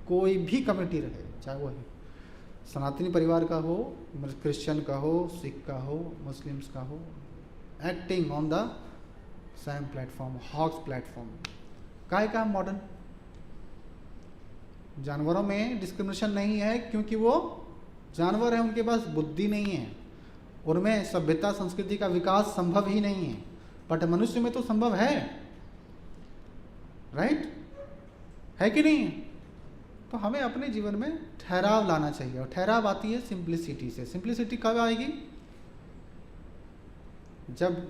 कोई भी कम्युनिटी रहे, चाहे वो सनातनी परिवार का हो, क्रिश्चियन का हो, सिख का हो, मुस्लिम्स का हो, acting on the same platform, hogs platform. काहे का मॉडर्न? जानवरों में डिस्क्रिमिनेशन नहीं है क्योंकि वो जानवर है, उनके पास बुद्धि नहीं है, उनमें सभ्यता संस्कृति का विकास संभव ही नहीं है। बट मनुष्य में तो संभव है। राइट है कि नहीं? तो हमें अपने जीवन में ठहराव लाना चाहिए, और ठहराव आती है सिंप्लिसिटी से। सिंप्लिसिटी कब आएगी? जब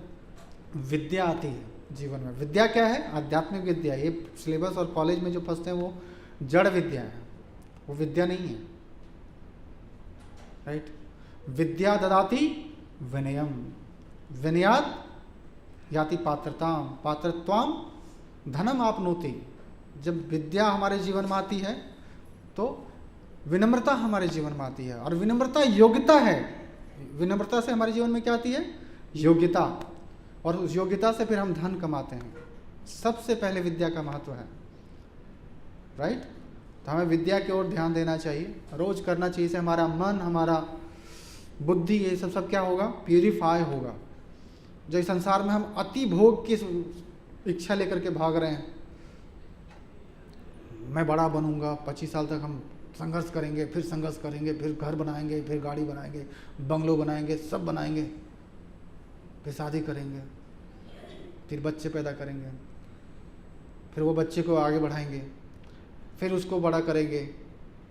विद्या आती है जीवन में। विद्या क्या है? आध्यात्मिक विद्या। ये सिलेबस और कॉलेज में जो फंसते हैं वो जड़ विद्या है, वो विद्या नहीं है, राइट? विद्या ददाति विनयम, विनयात याति पात्रताम, पात्रत्वाम धनम आपनोति। जब विद्या हमारे जीवन में आती है तो विनम्रता हमारे जीवन में आती है, और विनम्रता योग्यता है। विनम्रता से हमारे जीवन में क्या आती है? योग्यता, और उस योग्यता से फिर हम धन कमाते हैं। सबसे पहले विद्या का महत्व है, राइट? तो हमें विद्या की ओर ध्यान देना चाहिए, रोज करना चाहिए। इससे हमारा मन, हमारा बुद्धि, ये सब क्या होगा? प्यूरिफाई होगा। जो इस संसार में हम अति भोग की इच्छा लेकर के भाग रहे हैं, मैं बड़ा बनूंगा, 25 साल तक हम संघर्ष करेंगे, फिर संघर्ष करेंगे, फिर घर बनाएंगे, फिर गाड़ी बनाएंगे, बंगलो बनाएंगे, सब बनाएंगे, फिर शादी करेंगे, फिर बच्चे पैदा करेंगे, फिर वो बच्चे को आगे बढ़ाएंगे, फिर उसको बड़ा करेंगे,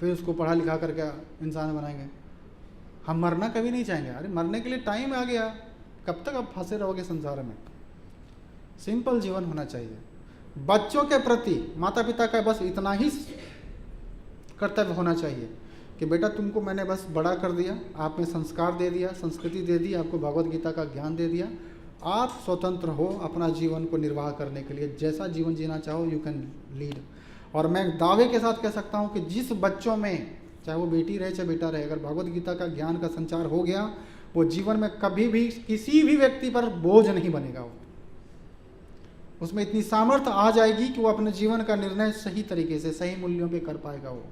फिर उसको पढ़ा लिखा करके इंसान बनाएंगे। हम मरना कभी नहीं चाहेंगे। अरे मरने के लिए टाइम आ गया, कब तक आप फंसे रहोगे संसार में? सिंपल जीवन होना चाहिए। बच्चों के प्रति माता पिता का बस इतना ही कर्तव्य होना चाहिए कि बेटा तुमको मैंने बस बड़ा कर दिया, आप में संस्कार दे दिया, संस्कृति दे दी, आपको भगवत गीता का ज्ञान दे दिया, आप स्वतंत्र हो अपना जीवन को निर्वाह करने के लिए। जैसा जीवन जीना चाहो यू कैन लीड। और मैं दावे के साथ कह सकता हूँ कि जिस बच्चों में, चाहे वो बेटी रहे चाहे बेटा रहे, अगर भगवत गीता का ज्ञान का संचार हो गया, वो जीवन में कभी भी किसी भी व्यक्ति पर बोझ नहीं बनेगा। वो उसमें इतनी सामर्थ्य आ जाएगी कि वो अपने जीवन का निर्णय सही तरीके से, सही मूल्यों पे कर पाएगा। वो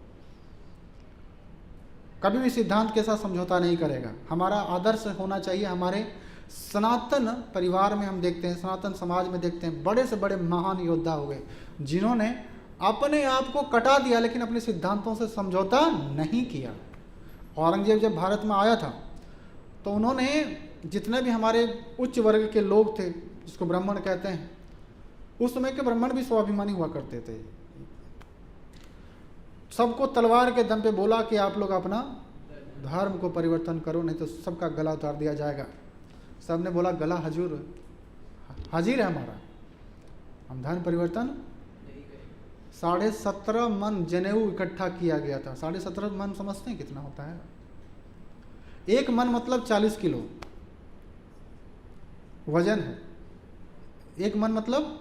कभी भी सिद्धांत के साथ समझौता नहीं करेगा। हमारा आदर्श होना चाहिए। हमारे सनातन परिवार में हम देखते हैं, सनातन समाज में देखते हैं, बड़े से बड़े महान योद्धा हुए जिन्होंने अपने आप को कटा दिया लेकिन अपने सिद्धांतों से समझौता नहीं किया। औरंगजेब जब भारत में आया था तो उन्होंने जितने भी हमारे उच्च वर्ग के लोग थे, जिसको ब्राह्मण कहते हैं, उस समय के ब्राह्मण भी स्वाभिमानी हुआ करते थे। सबको तलवार के दम पे बोला कि आप लोग अपना धर्म को परिवर्तन करो, नहीं तो सबका गला उतार दिया जाएगा। सबने बोला गला हजूर हाजिर है हमारा, हम धर्म परिवर्तन। 17.5 मन जनेऊ इकट्ठा किया गया था। 17.5 मन समझते हैं कितना होता है? 1 मन मतलब 40 किलो वजन है। 1 मन मतलब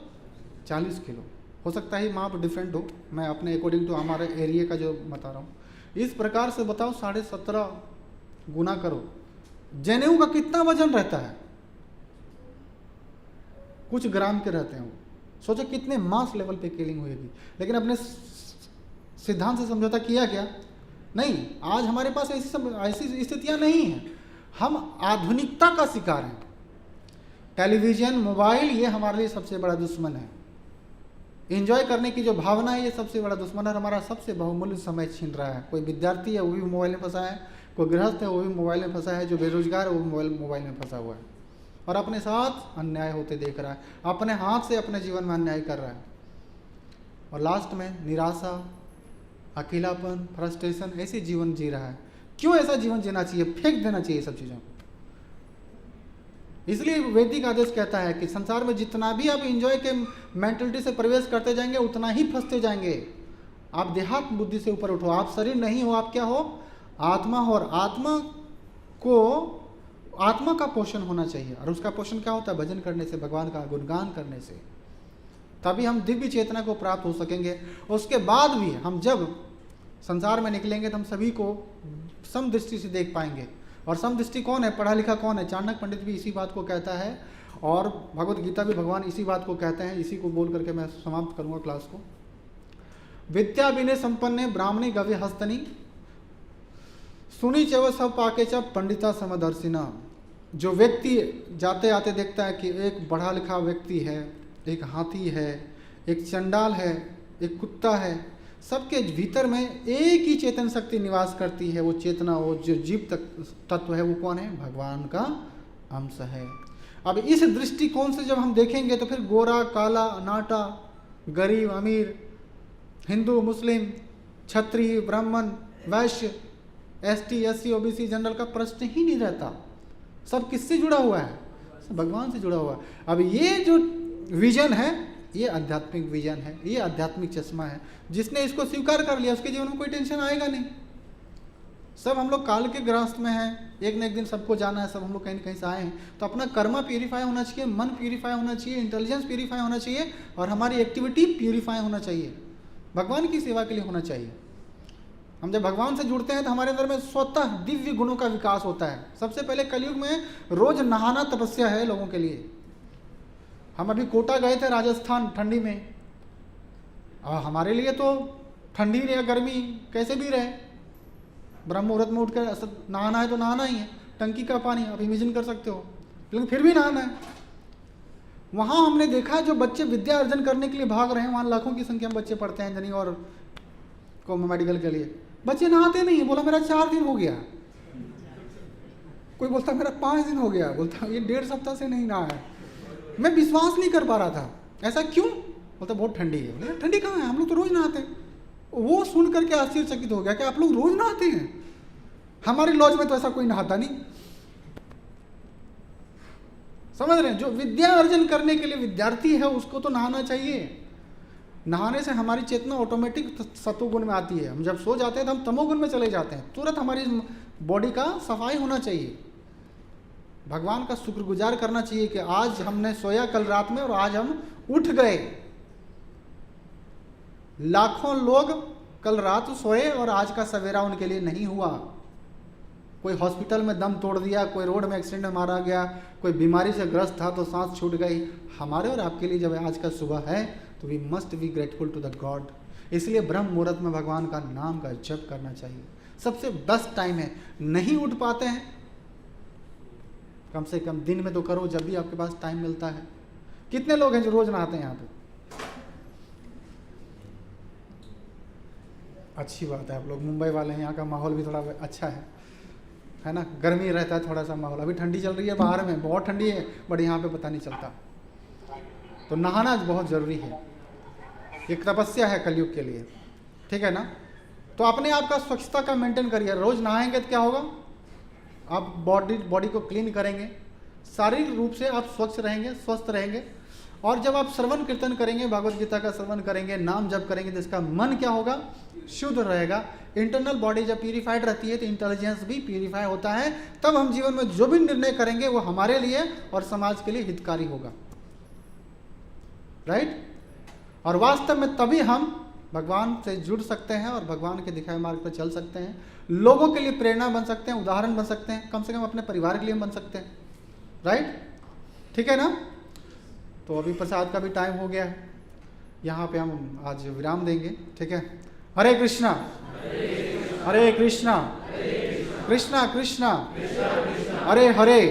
40 किलो। हो सकता है माप डिफरेंट हो, मैं अपने अकॉर्डिंग टू हमारे एरिया का जो बता रहा हूँ। इस प्रकार से बताओ 17.5 गुना करो, जनेऊ का कितना वजन रहता है? कुछ ग्राम के रहते हैं वो। सोचो कितने मास लेवल पे किलिंग होगी। लेकिन अपने सिद्धांत से समझौता किया क्या? नहीं। आज हमारे पास ऐसी स्थितियां नहीं हैं। हम आधुनिकता का शिकार हैं। टेलीविजन, मोबाइल, ये हमारे लिए सबसे बड़ा दुश्मन है। एंजॉय करने की जो भावना है, ये सबसे बड़ा दुश्मन है। हमारा सबसे बहुमूल्य समय छीन रहा है। कोई विद्यार्थी है वो भी मोबाइल में फंसा है, कोई गृहस्थ है वो भी मोबाइल में फंसा है, जो बेरोजगार है वो मोबाइल में फंसा हुआ है और अपने साथ अन्याय होते देख रहा है, अपने हाथ से अपने जीवन में अन्याय कर रहा है। और लास्ट में निराशा, अकेलापन, फ्रस्ट्रेशन, ऐसे जीवन जी रहा है। क्यों ऐसा जीवन जीना चाहिए? फेंक देना चाहिए सब चीज़ों को। इसलिए वैदिक आदेश कहता है कि संसार में जितना भी आप एंजॉय के मेंटलिटी से प्रवेश करते जाएंगे उतना ही फंसते जाएंगे। आप देहात्म बुद्धि से ऊपर उठो। आप शरीर नहीं हो, आप क्या हो? आत्मा हो। और आत्मा का पोषण होना चाहिए। और उसका पोषण क्या होता है? भजन करने से, भगवान का गुणगान करने से। तभी हम दिव्य चेतना को प्राप्त हो सकेंगे। उसके बाद भी हम जब संसार में निकलेंगे तो हम सभी को समदृष्टि से देख पाएंगे। और समदृष्टि कौन है? पढ़ा लिखा कौन है? चाणक्य पंडित भी इसी बात को कहता है और भगवत गीता भी भगवान इसी बात को कहते हैं। इसी को बोल करके मैं समाप्त करूंगा क्लास को। विद्या विनय संपन्ने ब्राह्मणी गव्य हस्तनी सुनी चव सब पाके च पंडिता समदर्शिना। जो व्यक्ति जाते आते देखता है कि एक पढ़ा लिखा व्यक्ति है, एक हाथी है, एक चंडाल है, एक कुत्ता है, सबके भीतर में एक ही चेतन शक्ति निवास करती है। वो चेतना, वो जो जीव तत्व है, वो कौन है? भगवान का अंश है। अब इस दृष्टिकोण से जब हम देखेंगे तो फिर गोरा, काला, नाटा, गरीब अमीर, हिंदू मुस्लिम, क्षत्रिय ब्राह्मण वैश्य, एसटी एससी ओबीसी जनरल का प्रश्न ही नहीं रहता। सब किससे जुड़ा हुआ है? भगवान से जुड़ा हुआ है। अब ये जो विजन है, ये आध्यात्मिक विजन है, ये आध्यात्मिक चश्मा है। जिसने इसको स्वीकार कर लिया उसके जीवन में कोई टेंशन आएगा नहीं। सब हम लोग काल के ग्रस्त में हैं, एक न एक दिन सबको जाना है, सब हम लोग कहीं न कहीं से आए हैं। तो अपना कर्म प्यूरीफाई होना चाहिए, मन प्यूरीफाई होना चाहिए, इंटेलिजेंस प्यूरीफाई होना चाहिए, और हमारी एक्टिविटी प्यूरीफाई होना चाहिए, भगवान की सेवा के लिए होना चाहिए। हम जब भगवान से जुड़ते हैं तो हमारे अंदर में स्वतः दिव्य गुणों का विकास होता है। सबसे पहले कलयुग में रोज नहाना तपस्या है लोगों के लिए। हम अभी कोटा गए थे राजस्थान ठंडी में, और हमारे लिए तो ठंडी या गर्मी कैसे भी रहे, ब्रह्म मुहूर्त में उठकर नहाना है तो नहाना ही है, टंकी का पानी आप इमेजिन कर सकते हो, लेकिन फिर भी नहाना है। वहाँ हमने देखा जो बच्चे विद्या अर्जन करने के लिए भाग रहे हैं, वहाँ लाखों की संख्या में बच्चे पढ़ते हैं इंजीनियरिंग और मेडिकल के लिए, बच्चे नहाते नहीं। बोला मेरा 4 दिन हो गया, कोई बोलता मेरा 5 दिन हो गया, बोलता ये 1.5 सप्ताह से नहीं नहा है। मैं विश्वास नहीं कर पा रहा था, ऐसा क्यों? बोलता बहुत ठंडी है। बोले ठंडी कहाँ है, हम लोग तो रोज नहाते हैं। वो सुन करके आश्चर्यचकित हो गया कि आप लोग रोज नहाते हैं, हमारे लॉज में तो ऐसा कोई नहाता नहीं। समझ रहे हैं? जो विद्या अर्जन करने के लिए विद्यार्थी है उसको तो नहाना चाहिए। नहाने से हमारी चेतना ऑटोमेटिक सतोगुण में आती है। हम जब सो जाते हैं तो हम तमोगुण में चले जाते हैं, तुरंत हमारी बॉडी का सफाई होना चाहिए। भगवान का शुक्रगुजार करना चाहिए कि आज हमने सोया कल रात में और आज हम उठ गए। लाखों लोग कल रात सोए और आज का सवेरा उनके लिए नहीं हुआ। कोई हॉस्पिटल में दम तोड़ दिया, कोई रोड में एक्सीडेंट में मारा गया, कोई बीमारी से ग्रस्त था तो सांस छूट गई। हमारे और आपके लिए जब आज का सुबह है तो we must be grateful to the God. इसलिए ब्रह्म मुहूर्त में भगवान का नाम का जप करना चाहिए। सबसे बेस्ट टाइम है। नहीं उठ पाते हैं, कम से कम दिन में तो करो जब भी आपके पास टाइम मिलता है। कितने लोग हैं जो रोज नहाते हैं यहाँ पे? अच्छी बात है, आप लोग मुंबई वाले हैं, यहाँ का माहौल भी थोड़ा अच्छा है ना। गर्मी रहता है थोड़ा सा माहौल, अभी ठंडी चल रही है बाहर में, बहुत ठंडी है, बट यहाँ पे पता नहीं चलता। तो नहाना बहुत ज़रूरी है, एक तपस्या है कलयुग के लिए, ठीक है ना। तो अपने आप का स्वच्छता का मेंटेन करिए। रोज़ नहाएंगे तो क्या होगा, आप बॉडी को क्लीन करेंगे, शारीरिक रूप से आप स्वच्छ रहेंगे, स्वस्थ रहेंगे। और जब आप श्रवण कीर्तन करेंगे, भगवत गीता का श्रवण करेंगे, नाम जप करेंगे, तो इसका मन क्या होगा, शुद्ध रहेगा। इंटरनल बॉडी जब प्यूरिफाइड रहती है तो इंटेलिजेंस भी प्यूरिफाई होता है। तब हम जीवन में जो भी निर्णय करेंगे वो हमारे लिए और समाज के लिए हितकारी होगा, राइट। और वास्तव में तभी हम भगवान से जुड़ सकते हैं और भगवान के दिखाए मार्ग पर चल सकते हैं, लोगों के लिए प्रेरणा बन सकते हैं, उदाहरण बन सकते हैं, कम से कम अपने परिवार के लिए बन सकते हैं, राइट, ठीक है ना। तो अभी प्रसाद का भी टाइम हो गया है, यहाँ पे हम आज विराम देंगे, ठीक है। हरे कृष्णा हरे कृष्णा कृष्णा कृष्णा हरे हरे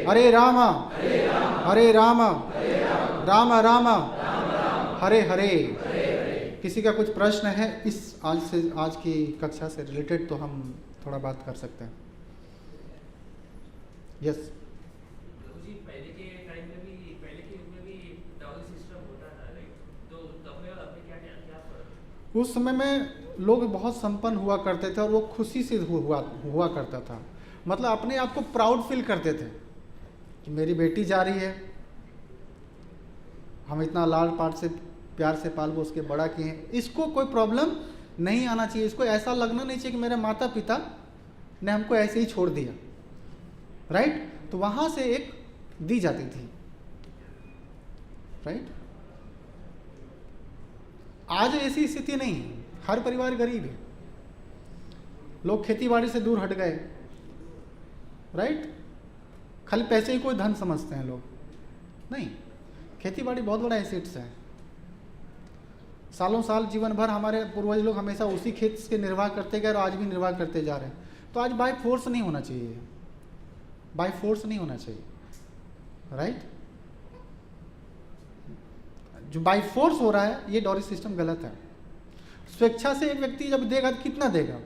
हरे राम राम राम हरे हरे। किसी का कुछ प्रश्न है इस आज की कक्षा से रिलेटेड तो हम थोड़ा बात कर सकते हैं। यस। उस समय में लोग बहुत संपन्न हुआ करते थे और वो खुशी से हुआ करता था, मतलब अपने आप को प्राउड फील करते थे कि मेरी बेटी जा रही है, हम इतना लाड पाट से प्यार से पाल पोस के बड़ा किए हैं। इसको कोई प्रॉब्लम नहीं आना चाहिए, इसको ऐसा लगना नहीं चाहिए कि मेरे माता पिता ने हमको ऐसे ही छोड़ दिया, राइट। तो वहाँ से एक दी जाती थी, राइट। आज ऐसी स्थिति नहीं है, हर परिवार गरीब है, लोग खेती बाड़ी से दूर हट गए, राइट। खाली पैसे ही कोई धन समझते हैं लोग, नहीं, खेती बाड़ी बहुत बड़ा एसेट्स है। सालों साल जीवन भर हमारे पूर्वज लोग हमेशा उसी खेत से निर्वाह करते गए और आज भी निर्वाह करते जा रहे हैं। तो आज बाय फोर्स नहीं होना चाहिए, बाय फोर्स नहीं होना चाहिए, राइट। जो बाय फोर्स हो रहा है ये डॉरी सिस्टम गलत है। स्वेच्छा से एक व्यक्ति जब देगा तो कितना देगा,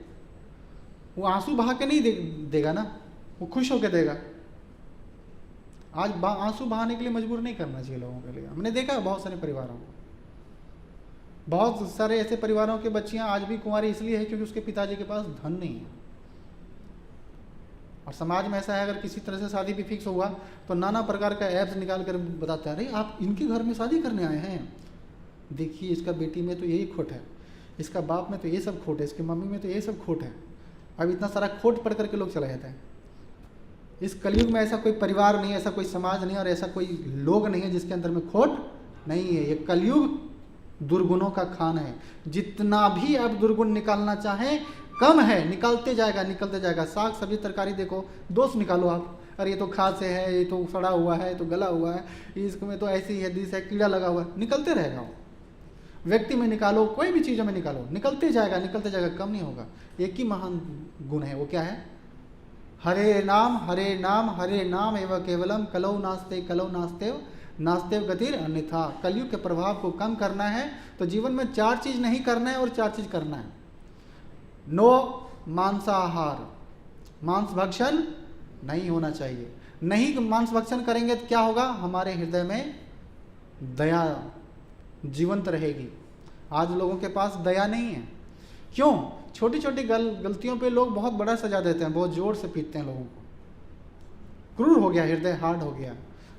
वो आंसू बहा के नहीं देगा ना, वो खुश होकर देगा। आज आंसू बहाने के लिए मजबूर नहीं करना चाहिए लोगों के लिए, हमने देखा है बहुत सारे परिवारों को, बहुत सारे ऐसे परिवारों के बच्चियां आज भी कुंवारी इसलिए है क्योंकि उसके पिताजी के पास धन नहीं है। और समाज में ऐसा है, अगर किसी तरह से शादी भी फिक्स हुआ तो नाना प्रकार का ऐप्स निकाल कर बताते हैं, अरे आप इनके घर में शादी करने आए हैं, देखिए इसका बेटी में तो यही खोट है, इसका बाप में तो ये सब खोट है, इसकी मम्मी में तो ये सब खोट है। अब इतना सारा खोट पढ़ करके लोग चले जाते हैं। इस कलयुग में ऐसा कोई परिवार नहीं है, ऐसा कोई समाज नहीं है और ऐसा कोई लोग नहीं है जिसके अंदर में खोट नहीं है। ये कलयुग दुर्गुणों का खान है। जितना भी आप दुर्गुण निकालना चाहें कम है, निकलते जाएगा निकलते जाएगा। साग सब्जी तरकारी देखो, दोष निकालो आप, अरे ये तो खाद से है, ये तो सड़ा हुआ है, ये तो गला हुआ है, इसमें तो ऐसी है, दिस है, कीड़ा लगा हुआ है, निकलते रहेगा वो। व्यक्ति में निकालो, कोई भी चीज़ों में निकालो, निकलते जाएगा, कम नहीं होगा। एक ही महान गुण है, वो क्या है? हरे नाम हरे नाम हरे नाम एवं केवलम कलौ नास्ते नास्तेव गतिर अन्यथा। कलयुग के प्रभाव को कम करना है तो जीवन में 4 चीज़ नहीं करना है और 4 चीज़ करना है। नो मांसाहार, मांस भक्षण नहीं होना चाहिए। नहीं मांस भक्षण करेंगे तो क्या होगा? हमारे हृदय में दया जीवंत रहेगी। आज लोगों के पास दया नहीं है। क्यों? छोटी छोटी गलतियों पे लोग बहुत बड़ा सजा देते हैं, बहुत जोर से पीटते हैं लोगों को। क्रूर हो गया हृदय, हार्ड हो गया।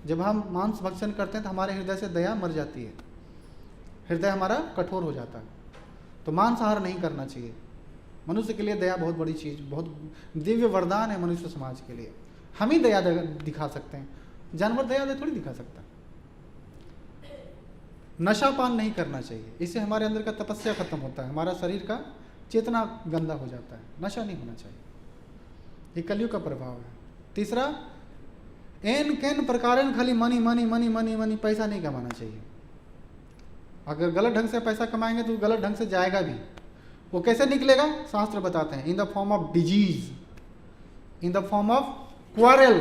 जब हम मांस भक्षण करते हैं तो हमारे हृदय से दया मर जाती है, हृदय हमारा कठोर हो जाता है। तो मांसाहार नहीं करना चाहिए। मनुष्य के लिए दया बहुत बड़ी चीज़, बहुत दिव्य वरदान है मनुष्य समाज के लिए। हम ही दया दिखा सकते हैं, जानवर दया थोड़ी दिखा सकता। नशापान नहीं करना चाहिए, इससे हमारे अंदर का तपस्या खत्म होता है, हमारा शरीर का चेतना गंदा हो जाता है। नशा नहीं होना चाहिए, ये कलयुग का प्रभाव है। तीसरा, एन कैन प्रकार खाली money money money money money, पैसा नहीं कमाना चाहिए। अगर गलत ढंग से पैसा कमाएंगे तो गलत ढंग से जाएगा भी। वो कैसे निकलेगा? शास्त्र बताते हैं, in the form of disease, in the form of quarrel,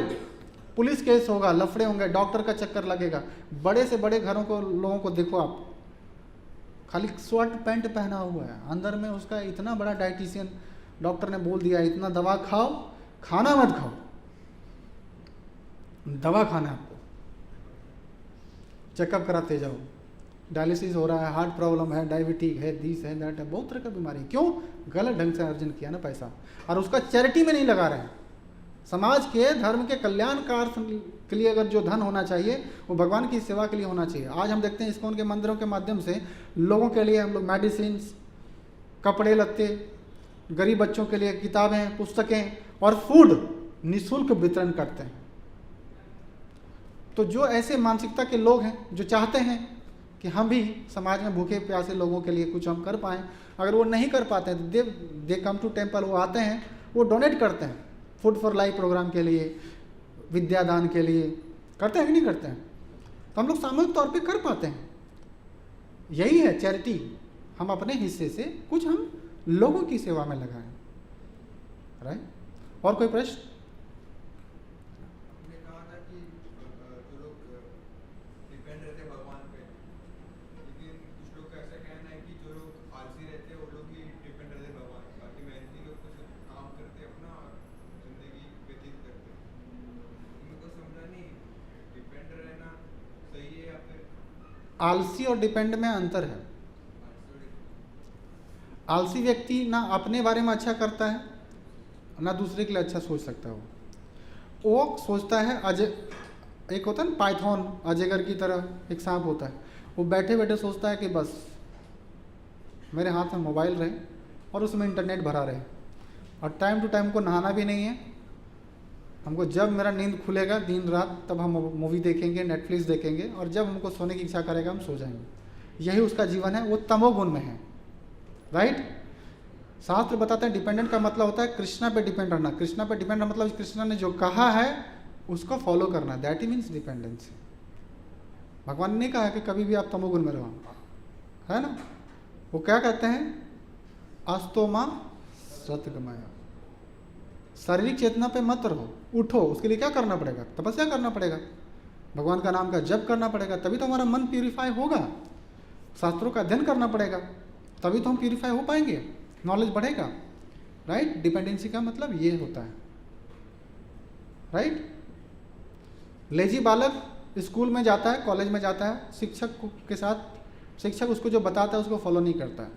police case होगा, लफड़े होंगे, डॉक्टर का चक्कर लगेगा। बड़े से बड़े घरों को लोगों को देखो आप, खाली शर्ट पैंट पहना हुआ है, अंदर में उसका इतना बड़ा डाइटिशियन, डॉक्टर ने बोल दिया इतना दवा खाओ, खाना मत खाओ, दवा खाना है आपको, चेकअप कराते जाओ, डायलिसिस हो रहा है, हार्ट प्रॉब्लम है, डायबिटीज है, दिस है, दैट है, बहुत तरह का बीमारी। क्यों? गलत ढंग से अर्जन किया ना पैसा, और उसका चैरिटी में नहीं लगा रहे हैं। समाज के धर्म के कल्याण कार्य के लिए अगर जो धन होना चाहिए वो भगवान की सेवा के लिए होना चाहिए। आज हम देखते हैं इस्कॉन के मंदिरों के माध्यम से लोगों के लिए हम लोग मेडिसिन, कपड़े लत्ते, गरीब बच्चों के लिए किताबें, पुस्तकें और फूड निःशुल्क वितरण करते हैं। तो जो ऐसे मानसिकता के लोग हैं जो चाहते हैं कि हम भी समाज में भूखे प्यासे लोगों के लिए कुछ हम कर पाएँ, अगर वो नहीं कर पाते हैं तो दे कम टू टेम्पल, वो आते हैं, वो डोनेट करते हैं फूड फॉर लाइफ प्रोग्राम के लिए, विद्यादान के लिए। करते हैं कि नहीं करते हैं? तो हम लोग सामूहिक तौर पे कर पाते हैं। यही है चैरिटी, हम अपने हिस्से से कुछ हम लोगों की सेवा में लगाएं। राइट? और कोई प्रश्न? आलसी और डिपेंड में अंतर है। आलसी व्यक्ति ना अपने बारे में अच्छा करता है ना दूसरे के लिए अच्छा सोच सकता है। वो सोचता है एक होता है ना पाइथन, अजगर की तरह एक सांप होता है, वो बैठे बैठे सोचता है कि बस मेरे हाथ में मोबाइल रहे और उसमें इंटरनेट भरा रहे, और टाइम टू टाइम को नहाना भी नहीं है हमको। जब मेरा नींद खुलेगा दिन रात तब हम मूवी देखेंगे, नेटफ्लिक्स देखेंगे, और जब हमको सोने की इच्छा करेगा हम सो जाएंगे। यही उसका जीवन है, वो तमोगुण में है। राइट? शास्त्र बताते हैं डिपेंडेंट का मतलब होता है कृष्णा पे डिपेंड रहना। कृष्णा पे डिपेंड मतलब कृष्णा ने जो कहा है उसको फॉलो करना, दैट ही मीन्स डिपेंडेंसी। भगवान ने कहा है कि कभी भी आप तमोगुण में रहो, है ना? वो क्या कहते हैं? अस्तोमा सतगमया, शारीरिक चेतना पे मत रहो, उठो। उसके लिए क्या करना पड़ेगा? तपस्या करना पड़ेगा, भगवान का नाम का जप करना पड़ेगा, तभी तो हमारा मन प्यूरिफाई होगा। शास्त्रों का अध्ययन करना पड़ेगा, तभी तो हम प्यूरिफाई हो पाएंगे, नॉलेज बढ़ेगा। राइट? डिपेंडेंसी का मतलब ये होता है। राइट? लेजी बालक स्कूल में जाता है, कॉलेज में जाता है, शिक्षक के साथ शिक्षक उसको जो बताता है उसको फॉलो नहीं करता है,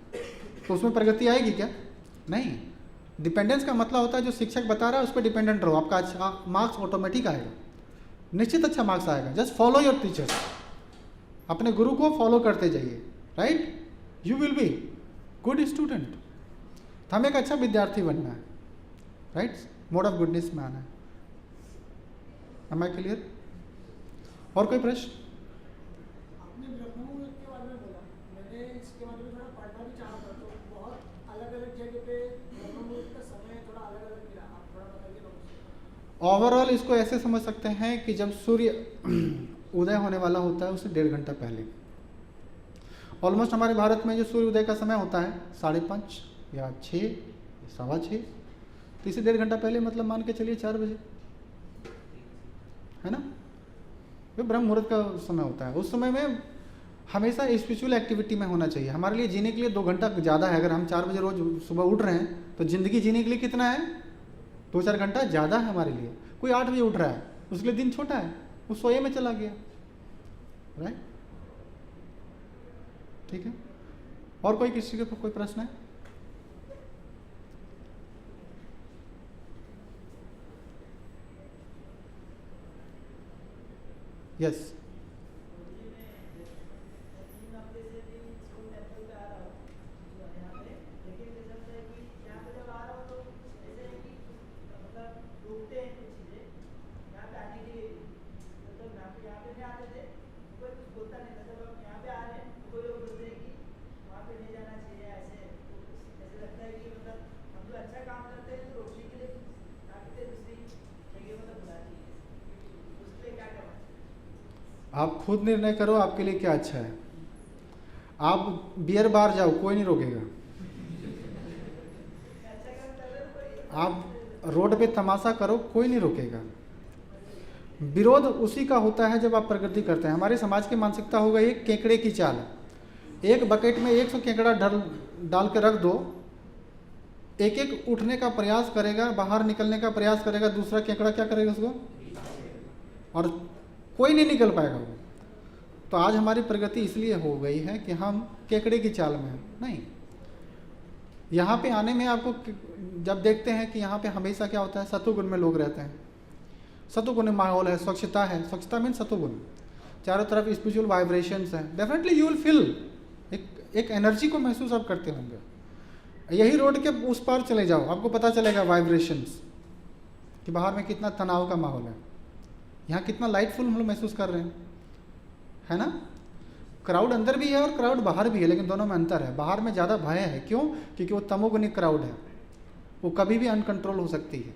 तो उसमें प्रगति आएगी क्या? नहीं। डिपेंडेंस का मतलब होता है जो शिक्षक बता रहा है उस पर डिपेंडेंट रहो, आपका अच्छा मार्क्स ऑटोमेटिक आएगा, निश्चित अच्छा मार्क्स आएगा। जस्ट फॉलो योर टीचर्स, अपने गुरु को फॉलो करते जाइए, right, you will be good student. तो हमें एक अच्छा विद्यार्थी बनना है, राइट, मोड ऑफ गुडनेस में आना है। Am I clear? और कोई प्रश्न? आपने ब्रह्ममुहूर्त के बारे में बोला, मैंने इसके बारे में थोड़ा पढ़ना भी चाहा था, तो बहुत अलग अलग जगह पे ब्रह्ममुहूर्त का समय थोड़ा अलग अलग मिला, आप थोड़ा बताइए ना। ओवरऑल इसको ऐसे समझ सकते हैं कि जब सूर्य उदय होने वाला होता है उससे 1.5 घंटा पहले, ऑलमोस्ट हमारे भारत में जो सूर्य उदय का समय होता है 5:30 या 6, 6:15, तो इसे 1.5 घंटा पहले, मतलब मान के चलिए 4 बजे, है ना, वो ब्रह्म मुहूर्त का समय होता है। उस समय में हमेशा स्पिरिचुअल एक्टिविटी में होना चाहिए। हमारे लिए जीने के लिए 2 घंटा ज़्यादा है। अगर हम 4 बजे रोज सुबह उठ रहे हैं तो ज़िंदगी जीने के लिए कितना है? 2-4 घंटा ज़्यादा है हमारे लिए। कोई 8 बजे उठ रहा है, उसके लिए दिन छोटा है, वो सोए में चला गया, राइट, ठीक है। और कोई किसी के कोई प्रश्न है? यस। आप खुद निर्णय करो आपके लिए क्या अच्छा है। आप बियर बार जाओ, कोई नहीं रोकेगा। आप रोड पे तमाशा करो, कोई नहीं रोकेगा। विरोध उसी का होता है जब आप प्रगति करते हैं। हमारे समाज की मानसिकता हो गई केकड़े की चाल। एक बकेट में 100 केकड़ा डाल के रख दो, एक एक उठने का प्रयास करेगा, बाहर निकलने का प्रयास करेगा, दूसरा केकड़ा क्या करेगा उसको, और कोई नहीं निकल पाएगा वो। तो आज हमारी प्रगति इसलिए हो गई है कि हम केकड़े की चाल में हैं। नहीं, यहाँ पे आने में आपको जब देखते हैं कि यहाँ पे हमेशा क्या होता है, सतुगुण में लोग रहते हैं, सतुगुण माहौल है, स्वच्छता है, स्वच्छता मीन सतुगुण, चारों तरफ स्पिरिचुअल वाइब्रेशंस हैं, डेफिनेटली यू विल फील एक एनर्जी को महसूस आप करते होंगे। यही रोड के उस पार चले जाओ, आपको पता चलेगा वाइब्रेशंस कि बाहर में कितना तनाव का माहौल है, यहाँ कितना लाइटफुल हम लोग महसूस कर रहे हैं, है ना। क्राउड अंदर भी है और क्राउड बाहर भी है, लेकिन दोनों में अंतर है। बाहर में ज़्यादा भय है, क्यों? क्योंकि वो तमोगुनी क्राउड है, वो कभी भी अनकंट्रोल हो सकती है।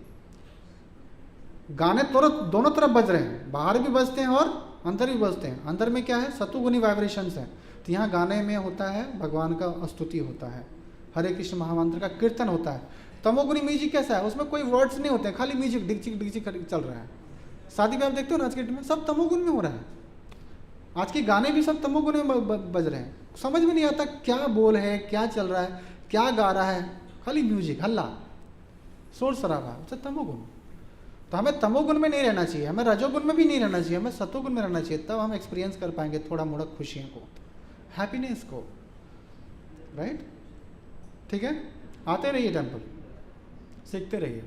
गाने तुरंत दोनों तरफ बज रहे हैं, बाहर भी बजते हैं और अंदर भी बजते हैं। अंदर में क्या है, सतुगुनी वाइब्रेशंस है। तो यहाँ गाने में होता है भगवान का स्तुति होता है, हरे कृष्ण महामंत्र का कीर्तन होता है। तमोगुनी म्यूजिक कैसा है, उसमें कोई वर्ड्स नहीं होते हैं, खाली म्यूजिक डिगचिक डिगचिक चल रहा है। शादी में आप देखते हो ना आज के डेट में सब तमोगुण में हो रहा है। आज के गाने भी सब तमोगुण में बज रहे हैं, समझ में नहीं आता क्या बोल है, क्या चल रहा है, क्या गा रहा है, खाली म्यूजिक, हल्ला, शोर शराबा, सब तमोगुण। तो हमें तमोगुण में नहीं रहना चाहिए, हमें रजोगुण में भी नहीं रहना चाहिए, हमें सतोगुण में रहना चाहिए। तब हम एक्सपीरियंस कर पाएंगे थोड़ा मोड़ा खुशियों को, हैप्पीनेस को, राइट, ठीक है। आते रहिए टेम्पल, सीखते रहिए।